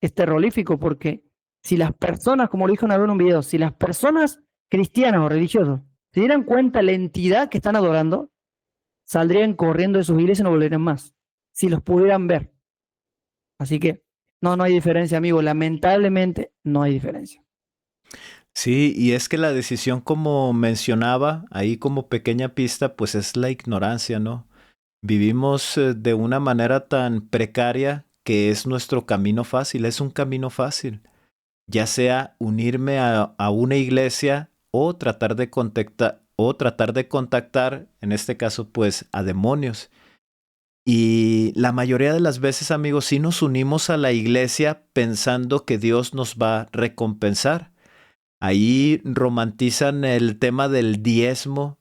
es terrorífico, porque si las personas, como lo dijo una vez en un video, si las personas cristianas o religiosas se dieran cuenta la entidad que están adorando, saldrían corriendo de sus iglesias y no volverían más, si los pudieran ver. Así que no hay diferencia, amigo, lamentablemente no hay diferencia. Sí, y es que la decisión, como mencionaba, ahí como pequeña pista, pues es la ignorancia, ¿no? Vivimos de una manera tan precaria que es nuestro camino fácil, es un camino fácil, ya sea unirme a una iglesia o tratar de contactar, en este caso, pues a demonios. Y la mayoría de las veces, amigos, sí nos unimos a la iglesia pensando que Dios nos va a recompensar. Ahí romantizan el tema del diezmo,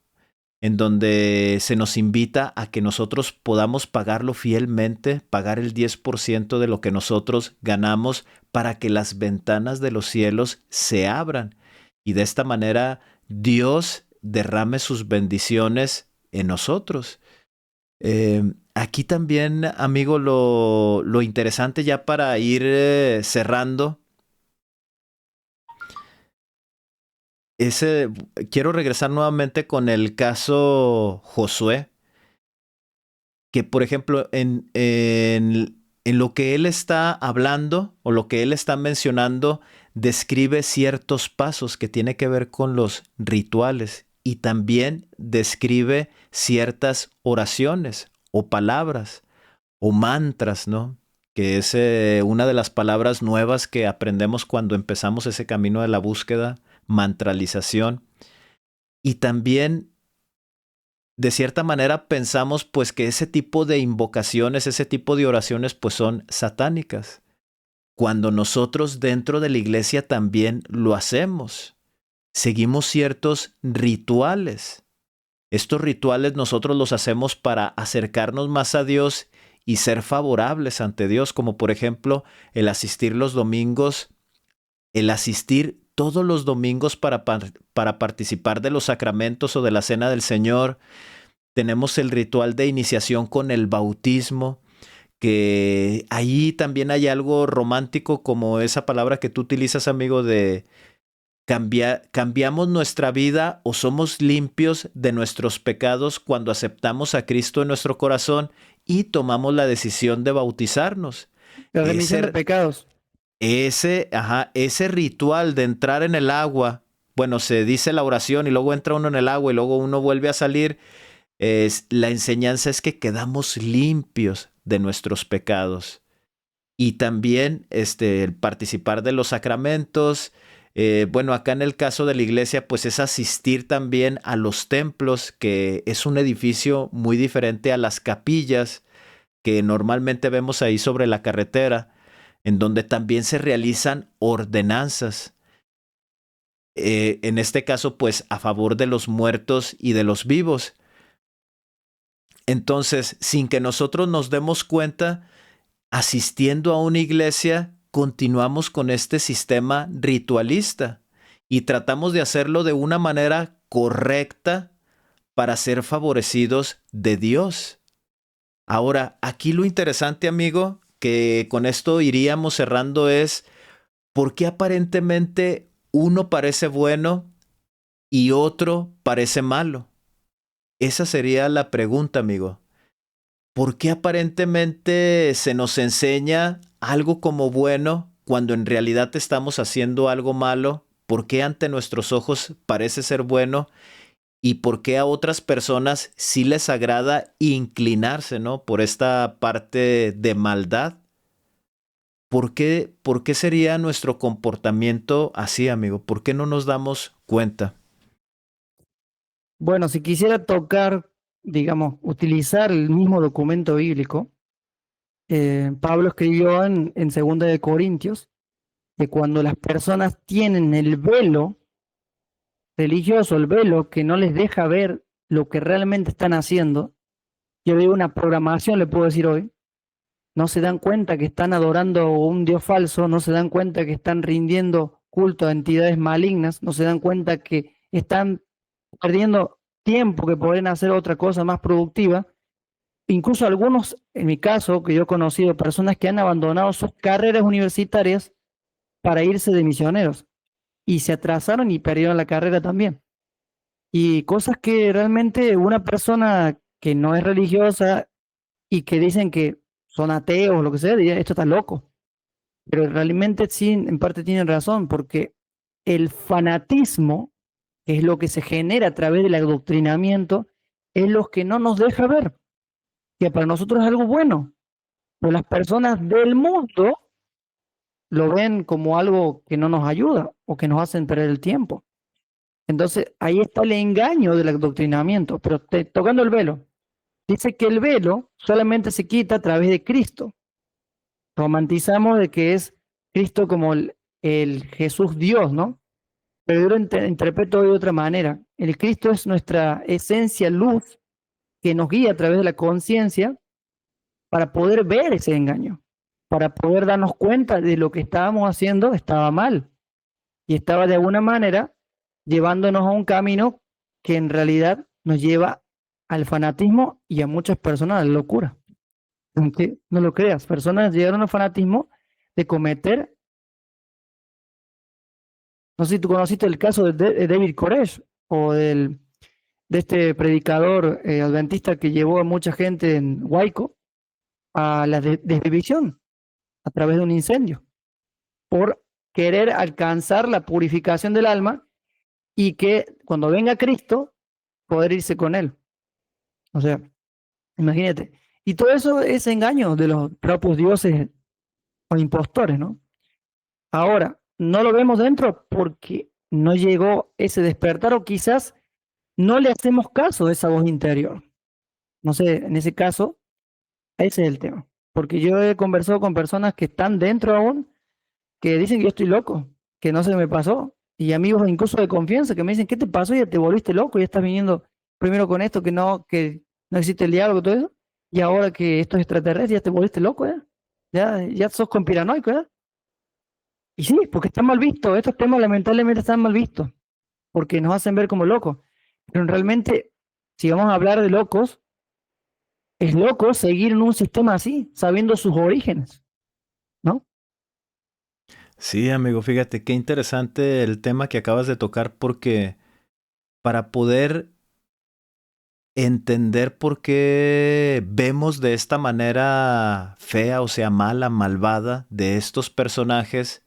en donde se nos invita a que nosotros podamos pagarlo fielmente, pagar el 10% de lo que nosotros ganamos para que las ventanas de los cielos se abran. Y de esta manera Dios derrame sus bendiciones en nosotros. Aquí también, amigo, lo interesante ya para ir cerrando, quiero regresar nuevamente con el caso Josué, que por ejemplo en lo que él está hablando o lo que él está mencionando, describe ciertos pasos que tiene que ver con los rituales y también describe ciertas oraciones o palabras o mantras, ¿no? Que es una de las palabras nuevas que aprendemos cuando empezamos ese camino de la búsqueda, mantralización. Y también, de cierta manera, pensamos pues que ese tipo de invocaciones, ese tipo de oraciones pues son satánicas, cuando nosotros dentro de la iglesia también lo hacemos. Seguimos ciertos rituales. Estos rituales nosotros los hacemos para acercarnos más a Dios y ser favorables ante Dios, como por ejemplo el asistir los domingos, el asistir todos los domingos para participar de los sacramentos o de la cena del Señor. Tenemos el ritual de iniciación con el bautismo, que ahí también hay algo romántico como esa palabra que tú utilizas, amigo, de cambiamos nuestra vida o somos limpios de nuestros pecados cuando aceptamos a Cristo en nuestro corazón y tomamos la decisión de bautizarnos. La remisión de pecados. Ese ritual de entrar en el agua, bueno, se dice la oración y luego entra uno en el agua y luego uno vuelve a salir. La enseñanza es que quedamos limpios de nuestros pecados. Y también el participar de los sacramentos. Bueno, acá en el caso de la iglesia, pues es asistir también a los templos, que es un edificio muy diferente a las capillas que normalmente vemos ahí sobre la carretera, en donde también se realizan ordenanzas. En este caso, pues a favor de los muertos y de los vivos. Entonces, sin que nosotros nos demos cuenta, asistiendo a una iglesia, continuamos con este sistema ritualista y tratamos de hacerlo de una manera correcta para ser favorecidos de Dios. Ahora, aquí lo interesante, amigo, que con esto iríamos cerrando es, ¿por qué aparentemente uno parece bueno y otro parece malo? Esa sería la pregunta, amigo. ¿Por qué aparentemente se nos enseña algo como bueno cuando en realidad estamos haciendo algo malo? ¿Por qué ante nuestros ojos parece ser bueno? ¿Y por qué a otras personas sí les agrada inclinarse, ¿no? Por esta parte de maldad. Por qué sería nuestro comportamiento así, amigo? ¿Por qué no nos damos cuenta? Bueno, si quisiera tocar, digamos, utilizar el mismo documento bíblico, Pablo escribió en 2 de Corintios que cuando las personas tienen el velo religioso, el velo que no les deja ver lo que realmente están haciendo, yo veo una programación, le puedo decir hoy, no se dan cuenta que están adorando a un Dios falso, no se dan cuenta que están rindiendo culto a entidades malignas, no se dan cuenta que están perdiendo tiempo que podrían hacer otra cosa más productiva. Incluso algunos, en mi caso, que yo he conocido personas que han abandonado sus carreras universitarias para irse de misioneros y se atrasaron y perdieron la carrera también. Y cosas que realmente una persona que no es religiosa y que dicen que son ateos o lo que sea, diría, esto está loco. Pero realmente sí, en parte tienen razón, porque el fanatismo, que es lo que se genera a través del adoctrinamiento, es lo que no nos deja ver, que para nosotros es algo bueno, pero las personas del mundo lo ven como algo que no nos ayuda o que nos hacen perder el tiempo. Entonces, ahí está el engaño del adoctrinamiento, pero tocando el velo. Dice que el velo solamente se quita a través de Cristo. Romantizamos de que es Cristo como el Jesús Dios, ¿no? Pero yo lo interpreto de otra manera. El Cristo es nuestra esencia luz que nos guía a través de la conciencia para poder ver ese engaño, para poder darnos cuenta de lo que estábamos haciendo estaba mal y estaba de alguna manera llevándonos a un camino que en realidad nos lleva al fanatismo y a muchas personas a la locura. Aunque no lo creas, personas llegaron al fanatismo de cometer, no sé si tú conociste el caso de David Koresh o de este predicador adventista que llevó a mucha gente en Huayco a la desvivisión a través de un incendio por querer alcanzar la purificación del alma y que cuando venga Cristo poder irse con él. O sea, imagínate. Y todo eso es engaño de los propios dioses o impostores, ¿no? Ahora, no lo vemos dentro porque no llegó ese despertar o quizás no le hacemos caso a esa voz interior. No sé, en ese caso, ese es el tema. Porque yo he conversado con personas que están dentro aún, que dicen que yo estoy loco, que no se me pasó. Y amigos incluso de confianza que me dicen, ¿qué te pasó? Ya te volviste loco, ya estás viniendo primero con esto, que no existe el diálogo, todo eso. Y ahora que esto es extraterrestre, ya te volviste loco, ¿eh? Ya sos conspiranoico, ¿eh? Y sí, porque están mal vistos, estos temas lamentablemente están mal vistos, porque nos hacen ver como locos. Pero realmente, si vamos a hablar de locos, es loco seguir en un sistema así, sabiendo sus orígenes, ¿no? Sí, amigo, fíjate qué interesante el tema que acabas de tocar porque para poder entender por qué vemos de esta manera fea, o sea, mala, malvada de estos personajes,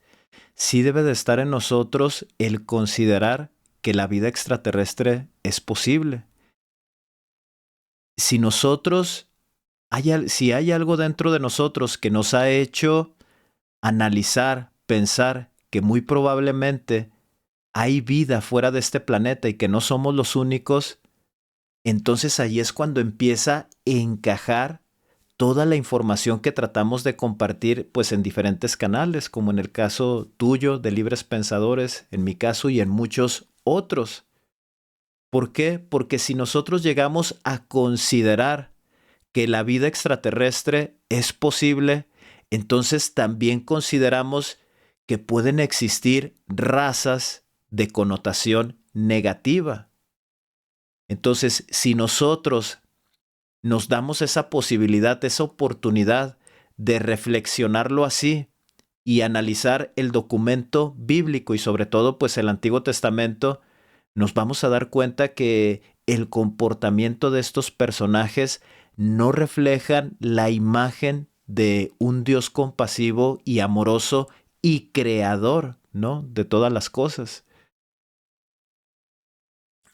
sí debe de estar en nosotros el considerar que la vida extraterrestre es posible. Si nosotros, si hay algo dentro de nosotros que nos ha hecho analizar, pensar que muy probablemente hay vida fuera de este planeta y que no somos los únicos, entonces ahí es cuando empieza a encajar toda la información que tratamos de compartir pues en diferentes canales, como en el caso tuyo de Libres Pensadores, en mi caso y en muchos otros. ¿Por qué? Porque si nosotros llegamos a considerar que la vida extraterrestre es posible, entonces también consideramos que pueden existir razas de connotación negativa. Entonces, si nosotros nos damos esa posibilidad, esa oportunidad de reflexionarlo así y analizar el documento bíblico y sobre todo pues el Antiguo Testamento, nos vamos a dar cuenta que el comportamiento de estos personajes no reflejan la imagen de un Dios compasivo y amoroso y creador, ¿no?, de todas las cosas.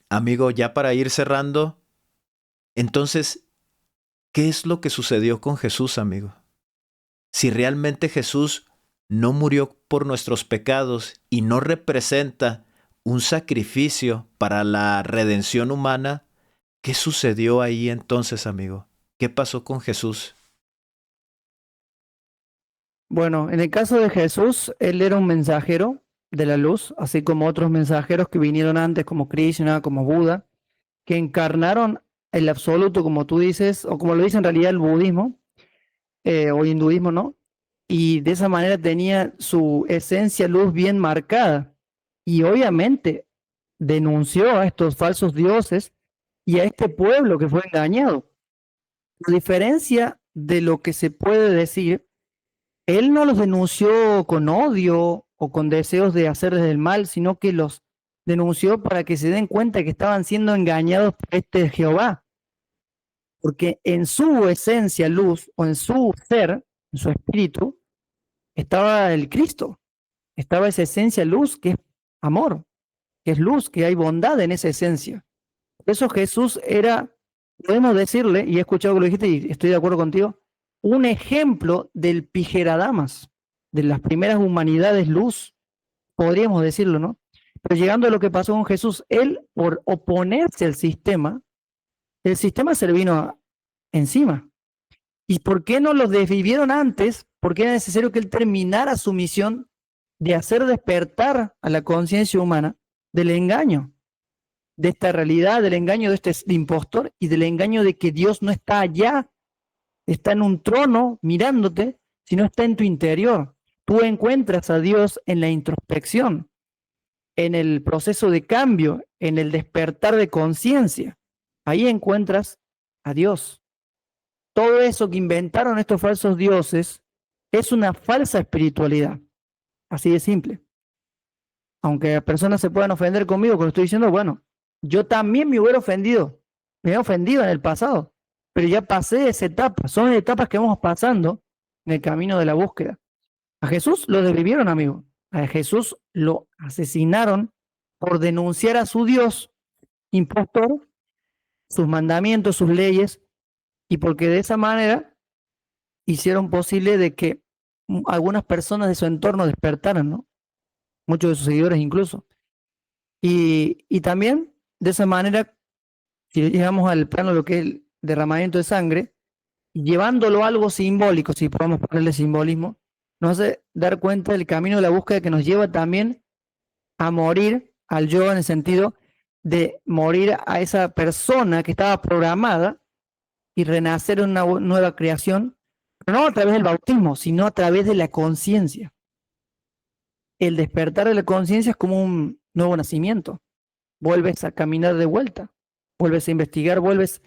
Amigo, ya para ir cerrando, entonces, ¿qué es lo que sucedió con Jesús, amigo? Si realmente Jesús no murió por nuestros pecados y no representa un sacrificio para la redención humana, ¿qué sucedió ahí entonces, amigo? ¿Qué pasó con Jesús? Bueno, en el caso de Jesús, él era un mensajero de la luz, así como otros mensajeros que vinieron antes, como Krishna, como Buda, que encarnaron el absoluto, como tú dices, o como lo dice en realidad el budismo, o hinduismo, ¿no? Y de esa manera tenía su esencia luz bien marcada. Y obviamente denunció a estos falsos dioses y a este pueblo que fue engañado. A diferencia de lo que se puede decir, él no los denunció con odio o con deseos de hacerles el mal, sino que los denunció para que se den cuenta que estaban siendo engañados por este Jehová. Porque en su esencia luz o en su ser, en su espíritu, estaba el Cristo, estaba esa esencia luz que es amor, que es luz, que hay bondad en esa esencia. Por eso Jesús era, podemos decirle, y he escuchado que lo dijiste y estoy de acuerdo contigo, un ejemplo del Pijera-Damas, de las primeras humanidades luz, podríamos decirlo, ¿no? Pero llegando a lo que pasó con Jesús, él por oponerse al sistema, el sistema se le vino encima. ¿Y por qué no lo desvivieron antes? Porque era necesario que él terminara su misión de hacer despertar a la conciencia humana del engaño, de esta realidad, del engaño de este impostor y del engaño de que Dios no está allá, está en un trono mirándote, sino está en tu interior. Tú encuentras a Dios en la introspección, en el proceso de cambio, en el despertar de conciencia. Ahí encuentras a Dios. Todo eso que inventaron estos falsos dioses es una falsa espiritualidad. Así de simple. Aunque personas se puedan ofender conmigo con lo que estoy diciendo, bueno, yo también me hubiera ofendido. Me he ofendido en el pasado, pero ya pasé esa etapa. Son etapas que vamos pasando en el camino de la búsqueda. A Jesús lo desvivieron, amigo. A Jesús lo asesinaron por denunciar a su Dios impostor, sus mandamientos, sus leyes, y porque de esa manera hicieron posible de que algunas personas de su entorno despertaran, ¿no? Muchos de sus seguidores incluso. Y también de esa manera, si llegamos al plano de lo que es el derramamiento de sangre, llevándolo a algo simbólico, si podemos ponerle simbolismo, nos hace dar cuenta del camino de la búsqueda que nos lleva también a morir al yo, en el sentido de morir a esa persona que estaba programada y renacer en una nueva creación, pero no a través del bautismo, sino a través de la conciencia. El despertar de la conciencia es como un nuevo nacimiento. Vuelves a caminar de vuelta, vuelves a investigar, vuelves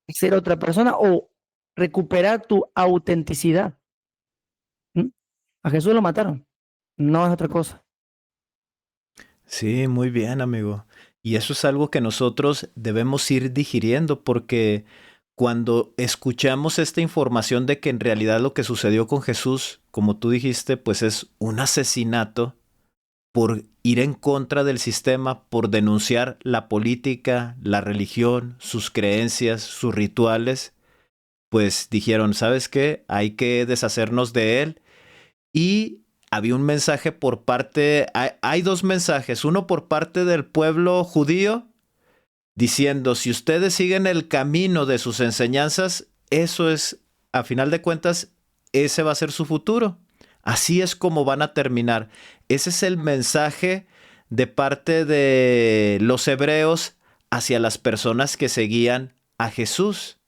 a ser otra persona o recuperar tu autenticidad. ¿Mm? A Jesús lo mataron, no es otra cosa. Sí, muy bien, amigo. Y eso es algo que nosotros debemos ir digiriendo porque cuando escuchamos esta información de que en realidad lo que sucedió con Jesús, como tú dijiste, pues es un asesinato por ir en contra del sistema, por denunciar la política, la religión, sus creencias, sus rituales, pues dijeron, ¿sabes qué? Hay que deshacernos de él. Y había un mensaje por parte, hay dos mensajes, uno por parte del pueblo judío, diciendo, si ustedes siguen el camino de sus enseñanzas, eso es, a final de cuentas, ese va a ser su futuro. Así es como van a terminar. Ese es el mensaje de parte de los hebreos hacia las personas que seguían a Jesús.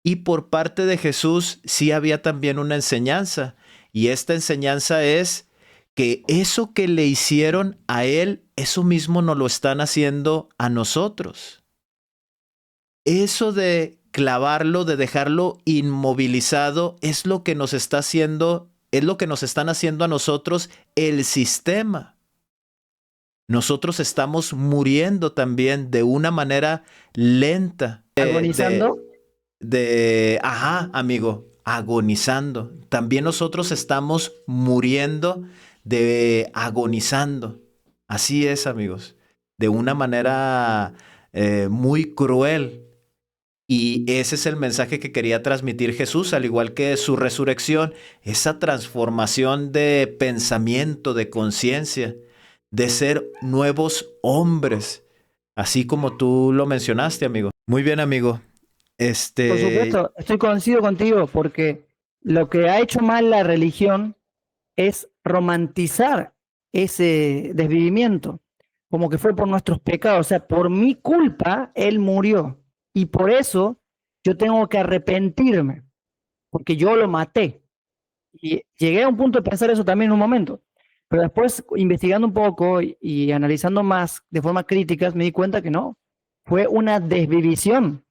Y por parte de Jesús sí había también una enseñanza. Y esta enseñanza es que eso que le hicieron a él, eso mismo nos lo están haciendo a nosotros. Eso de clavarlo, de dejarlo inmovilizado, es lo que nos está haciendo, es lo que nos están haciendo a nosotros el sistema. Nosotros estamos muriendo también de una manera lenta. Agonizando. Ajá, amigo, agonizando. También nosotros estamos muriendo agonizando. Así es, amigos, de una manera muy cruel. Y ese es el mensaje que quería transmitir Jesús, al igual que su resurrección, esa transformación de pensamiento, de conciencia, de ser nuevos hombres, así como tú lo mencionaste, amigo. Muy bien, amigo. Por supuesto, estoy coincido contigo, porque lo que ha hecho mal la religión es romantizar ese desvivimiento, como que fue por nuestros pecados, o sea, por mi culpa Él murió, y por eso yo tengo que arrepentirme, porque yo lo maté. Y llegué a un punto de pensar eso también en un momento, pero después, investigando un poco y analizando más de forma crítica, me di cuenta que no, fue una desvivición.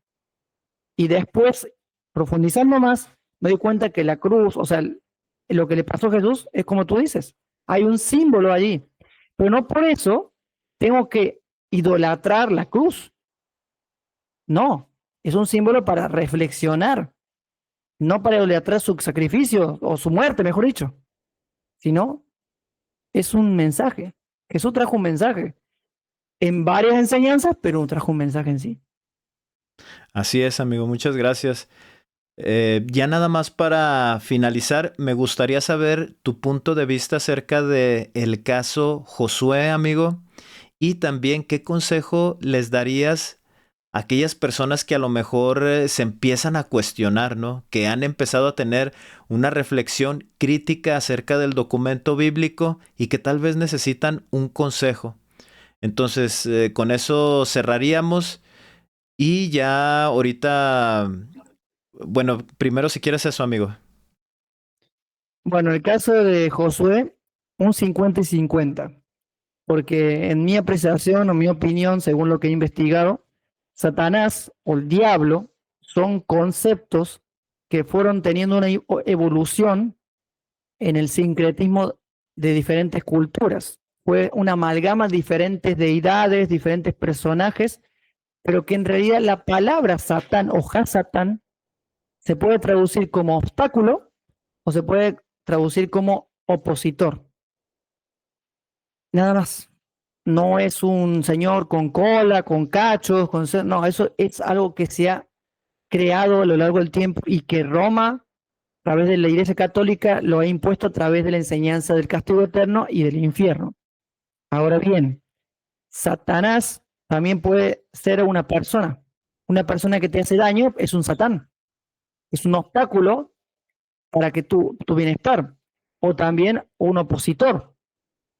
Y después, profundizando más, me di cuenta que la cruz, o sea, lo que le pasó a Jesús es como tú dices, hay un símbolo allí, pero no por eso tengo que idolatrar la cruz. No, es un símbolo para reflexionar, no para idolatrar su sacrificio o su muerte, mejor dicho, sino es un mensaje. Jesús trajo un mensaje en varias enseñanzas, pero trajo un mensaje en sí. Así es, amigo, muchas gracias. Ya nada más para finalizar, me gustaría saber tu punto de vista acerca de el caso Josué, amigo, y también qué consejo les darías a aquellas personas que a lo mejor se empiezan a cuestionar, ¿no? Que han empezado a tener una reflexión crítica acerca del documento bíblico y que tal vez necesitan un consejo. Entonces, con eso cerraríamos y ya ahorita, bueno, primero si quieres eso, amigo. Bueno, el caso de Josué, un 50 y 50, porque en mi apreciación o mi opinión, según lo que he investigado, Satanás o el diablo son conceptos que fueron teniendo una evolución en el sincretismo de diferentes culturas. Fue una amalgama de diferentes deidades, diferentes personajes, pero que en realidad la palabra Satán o Hasatán se puede traducir como obstáculo o se puede traducir como opositor. Nada más. No es un señor con cola, con cachos, no, eso es algo que se ha creado a lo largo del tiempo y que Roma, a través de la Iglesia Católica, lo ha impuesto a través de la enseñanza del castigo eterno y del infierno. Ahora bien, Satanás también puede ser una persona. Una persona que te hace daño es un satán. Es un obstáculo para que tu bienestar. O también un opositor.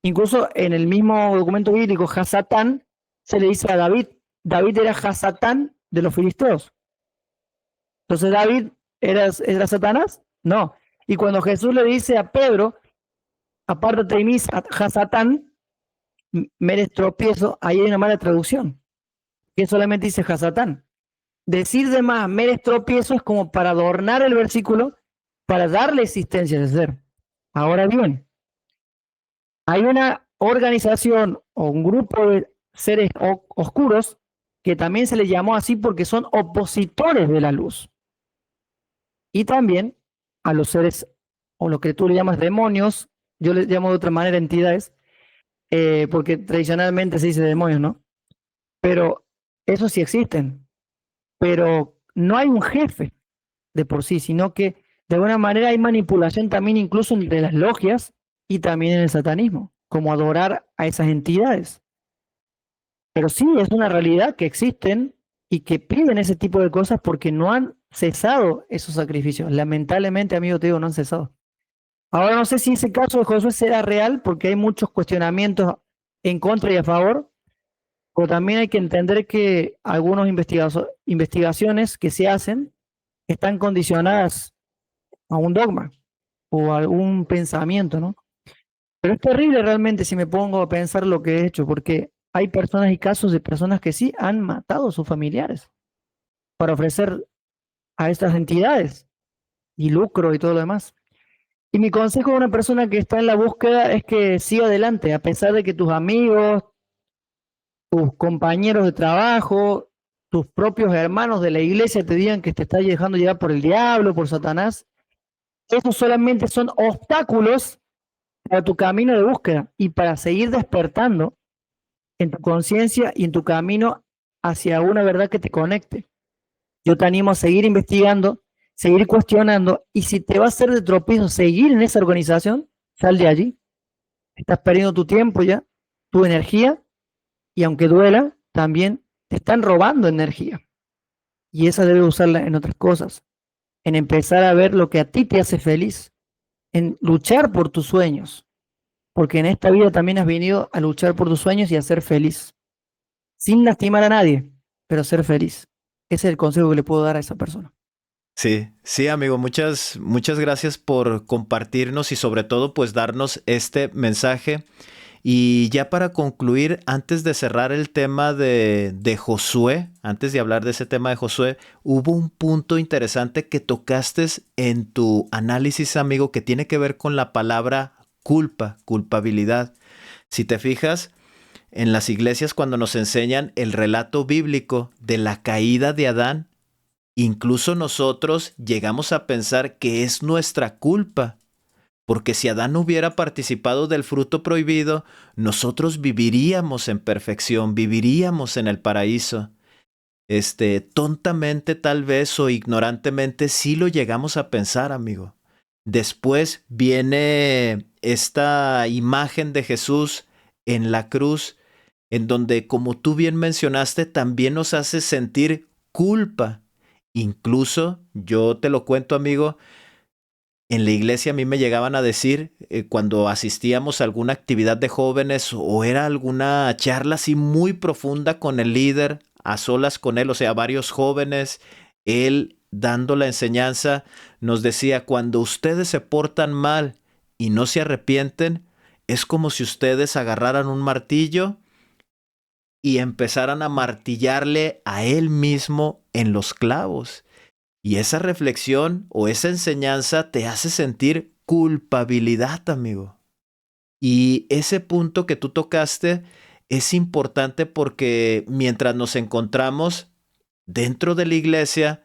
Incluso en el mismo documento bíblico, Hasatán, se le dice a David. David era Hasatán de los filisteos. Entonces, ¿David era Satanás? No. Y cuando Jesús le dice a Pedro, apártate de mí, Hasatán, me eres tropiezo, ahí hay una mala traducción, que solamente dice Hasatán. Decir de más, me eres tropiezo, es como para adornar el versículo, para darle existencia a ese ser. Ahora bien, hay una organización o un grupo de seres oscuros que también se les llamó así porque son opositores de la luz. Y también a los seres, o lo que tú le llamas demonios, yo les llamo de otra manera entidades, porque tradicionalmente se dice demonios, ¿no? Pero esos sí existen. Pero no hay un jefe de por sí, sino que de alguna manera hay manipulación también incluso entre las logias y también en el satanismo, como adorar a esas entidades. Pero sí, es una realidad que existen y que piden ese tipo de cosas porque no han cesado esos sacrificios. Lamentablemente, amigo, te digo, no han cesado. Ahora no sé si ese caso de Josué será real porque hay muchos cuestionamientos en contra y a favor, pero también hay que entender que algunas investigaciones que se hacen están condicionadas a un dogma o a algún pensamiento, ¿no? Pero es terrible realmente si me pongo a pensar lo que he hecho, porque hay personas y casos de personas que sí han matado a sus familiares para ofrecer a estas entidades y lucro y todo lo demás. Y mi consejo a una persona que está en la búsqueda es que siga adelante, a pesar de que tus amigos, tus compañeros de trabajo, tus propios hermanos de la iglesia te digan que te estás dejando llevar por el diablo, por Satanás. Esos solamente son obstáculos para tu camino de búsqueda y para seguir despertando en tu conciencia y en tu camino hacia una verdad que te conecte. Yo te animo a seguir investigando, seguir cuestionando, y si te va a hacer de tropiezo seguir en esa organización, sal de allí. Estás perdiendo tu tiempo ya, tu energía, y aunque duela, también te están robando energía. Y esa debes usarla en otras cosas, en empezar a ver lo que a ti te hace feliz, en luchar por tus sueños, porque en esta vida también has venido a luchar por tus sueños y a ser feliz, sin lastimar a nadie, pero ser feliz. Ese es el consejo que le puedo dar a esa persona. Sí, sí, amigo, muchas gracias por compartirnos y sobre todo pues darnos este mensaje. Y ya para concluir, antes de cerrar el tema de Josué, antes de hablar de ese tema de Josué, hubo un punto interesante que tocaste en tu análisis, amigo, que tiene que ver con la palabra culpa, culpabilidad. Si te fijas, en las iglesias cuando nos enseñan el relato bíblico de la caída de Adán, incluso nosotros llegamos a pensar que es nuestra culpa. Porque si Adán no hubiera participado del fruto prohibido, nosotros viviríamos en perfección, viviríamos en el paraíso. Tontamente tal vez o ignorantemente sí lo llegamos a pensar, amigo. Después viene esta imagen de Jesús en la cruz, en donde, como tú bien mencionaste, también nos hace sentir culpa. Incluso, yo te lo cuento, amigo, en la iglesia a mí me llegaban a decir, cuando asistíamos a alguna actividad de jóvenes o era alguna charla así muy profunda con el líder, a solas con él, o sea, varios jóvenes, él dando la enseñanza, nos decía, cuando ustedes se portan mal y no se arrepienten, es como si ustedes agarraran un martillo y empezaran a martillarle a él mismo en los clavos. Y esa reflexión o esa enseñanza te hace sentir culpabilidad, amigo. Y ese punto que tú tocaste es importante porque mientras nos encontramos dentro de la iglesia,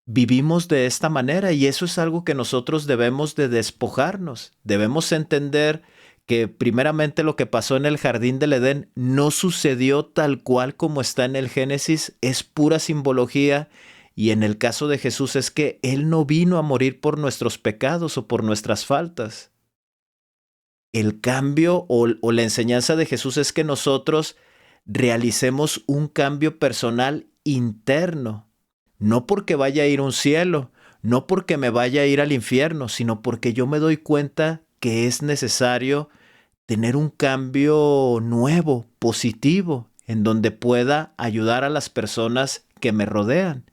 vivimos de esta manera y eso es algo que nosotros debemos de despojarnos. Debemos entender que primeramente lo que pasó en el jardín del Edén no sucedió tal cual como está en el Génesis, es pura simbología. Y en el caso de Jesús es que Él no vino a morir por nuestros pecados o por nuestras faltas. El cambio o la enseñanza de Jesús es que nosotros realicemos un cambio personal interno. No porque vaya a ir a un cielo, no porque me vaya a ir al infierno, sino porque yo me doy cuenta que es necesario tener un cambio nuevo, positivo, en donde pueda ayudar a las personas que me rodean.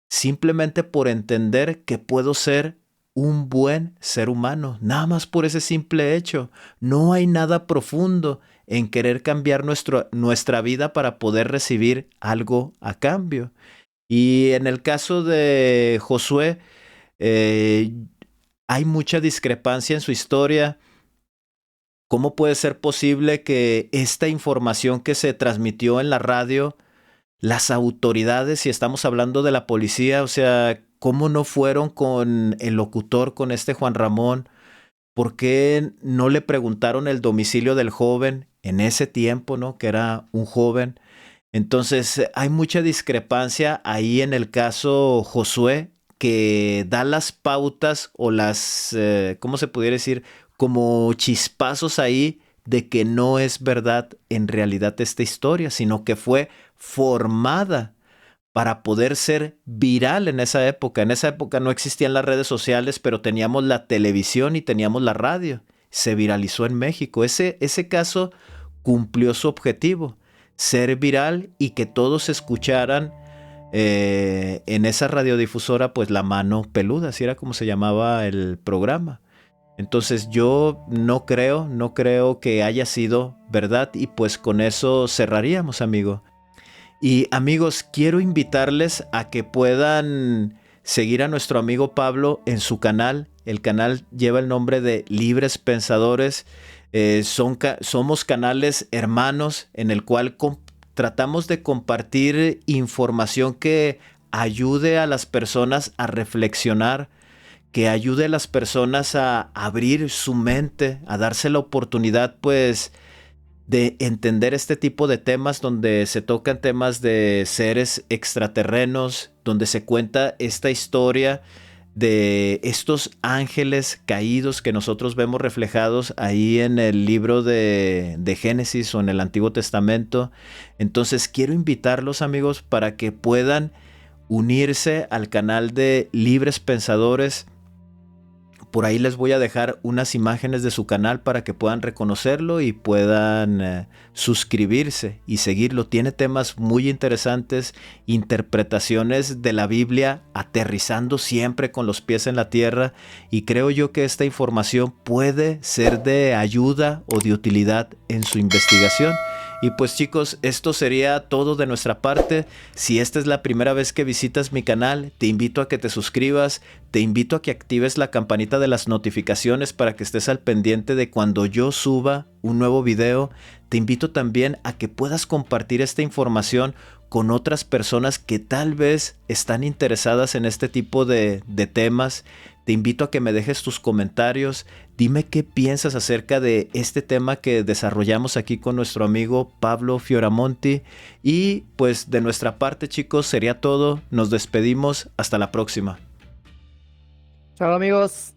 Simplemente por entender que puedo ser un buen ser humano, nada más por ese simple hecho. No hay nada profundo en querer cambiar nuestra vida para poder recibir algo a cambio. Y en el caso de Josué, hay mucha discrepancia en su historia. ¿Cómo puede ser posible que esta información que se transmitió en la radio, las autoridades, si estamos hablando de la policía, o sea, cómo no fueron con el locutor, con este Juan Ramón? ¿Por qué no le preguntaron el domicilio del joven en ese tiempo, ¿no? Que era un joven. Entonces, hay mucha discrepancia ahí en el caso Josué, que da las pautas o las, ¿cómo se pudiera decir? Como chispazos ahí de que no es verdad en realidad esta historia, sino que fue formada para poder ser viral en esa época. En esa época no existían las redes sociales, pero teníamos la televisión y teníamos la radio. Se viralizó en México. Ese caso cumplió su objetivo, ser viral y que todos escucharan en esa radiodifusora, pues La Mano Peluda, así era como se llamaba el programa. Entonces yo no creo que haya sido verdad y pues con eso cerraríamos, amigo. Y amigos, quiero invitarles a que puedan seguir a nuestro amigo Pablo en su canal. El canal lleva el nombre de Libres Pensadores. Somos canales hermanos en el cual tratamos de compartir información que ayude a las personas a reflexionar, que ayude a las personas a abrir su mente, a darse la oportunidad, pues, de entender este tipo de temas donde se tocan temas de seres extraterrenos, donde se cuenta esta historia de estos ángeles caídos que nosotros vemos reflejados ahí en el libro de Génesis o en el Antiguo Testamento. Entonces quiero invitarlos, amigos, para que puedan unirse al canal de Libres Pensadores. Por ahí les voy a dejar unas imágenes de su canal para que puedan reconocerlo y puedan suscribirse y seguirlo. Tiene temas muy interesantes, interpretaciones de la Biblia, aterrizando siempre con los pies en la tierra, y creo yo que esta información puede ser de ayuda o de utilidad en su investigación. Y pues, chicos, esto sería todo de nuestra parte. Si esta es la primera vez que visitas mi canal, te invito a que te suscribas, te invito a que actives la campanita de las notificaciones para que estés al pendiente de cuando yo suba un nuevo video. Te invito también a que puedas compartir esta información con otras personas que tal vez están interesadas en este tipo de temas. Te invito a que me dejes tus comentarios. Dime qué piensas acerca de este tema que desarrollamos aquí con nuestro amigo Pablo Fioramonti. Y pues de nuestra parte, chicos, sería todo. Nos despedimos. Hasta la próxima. Chao, amigos.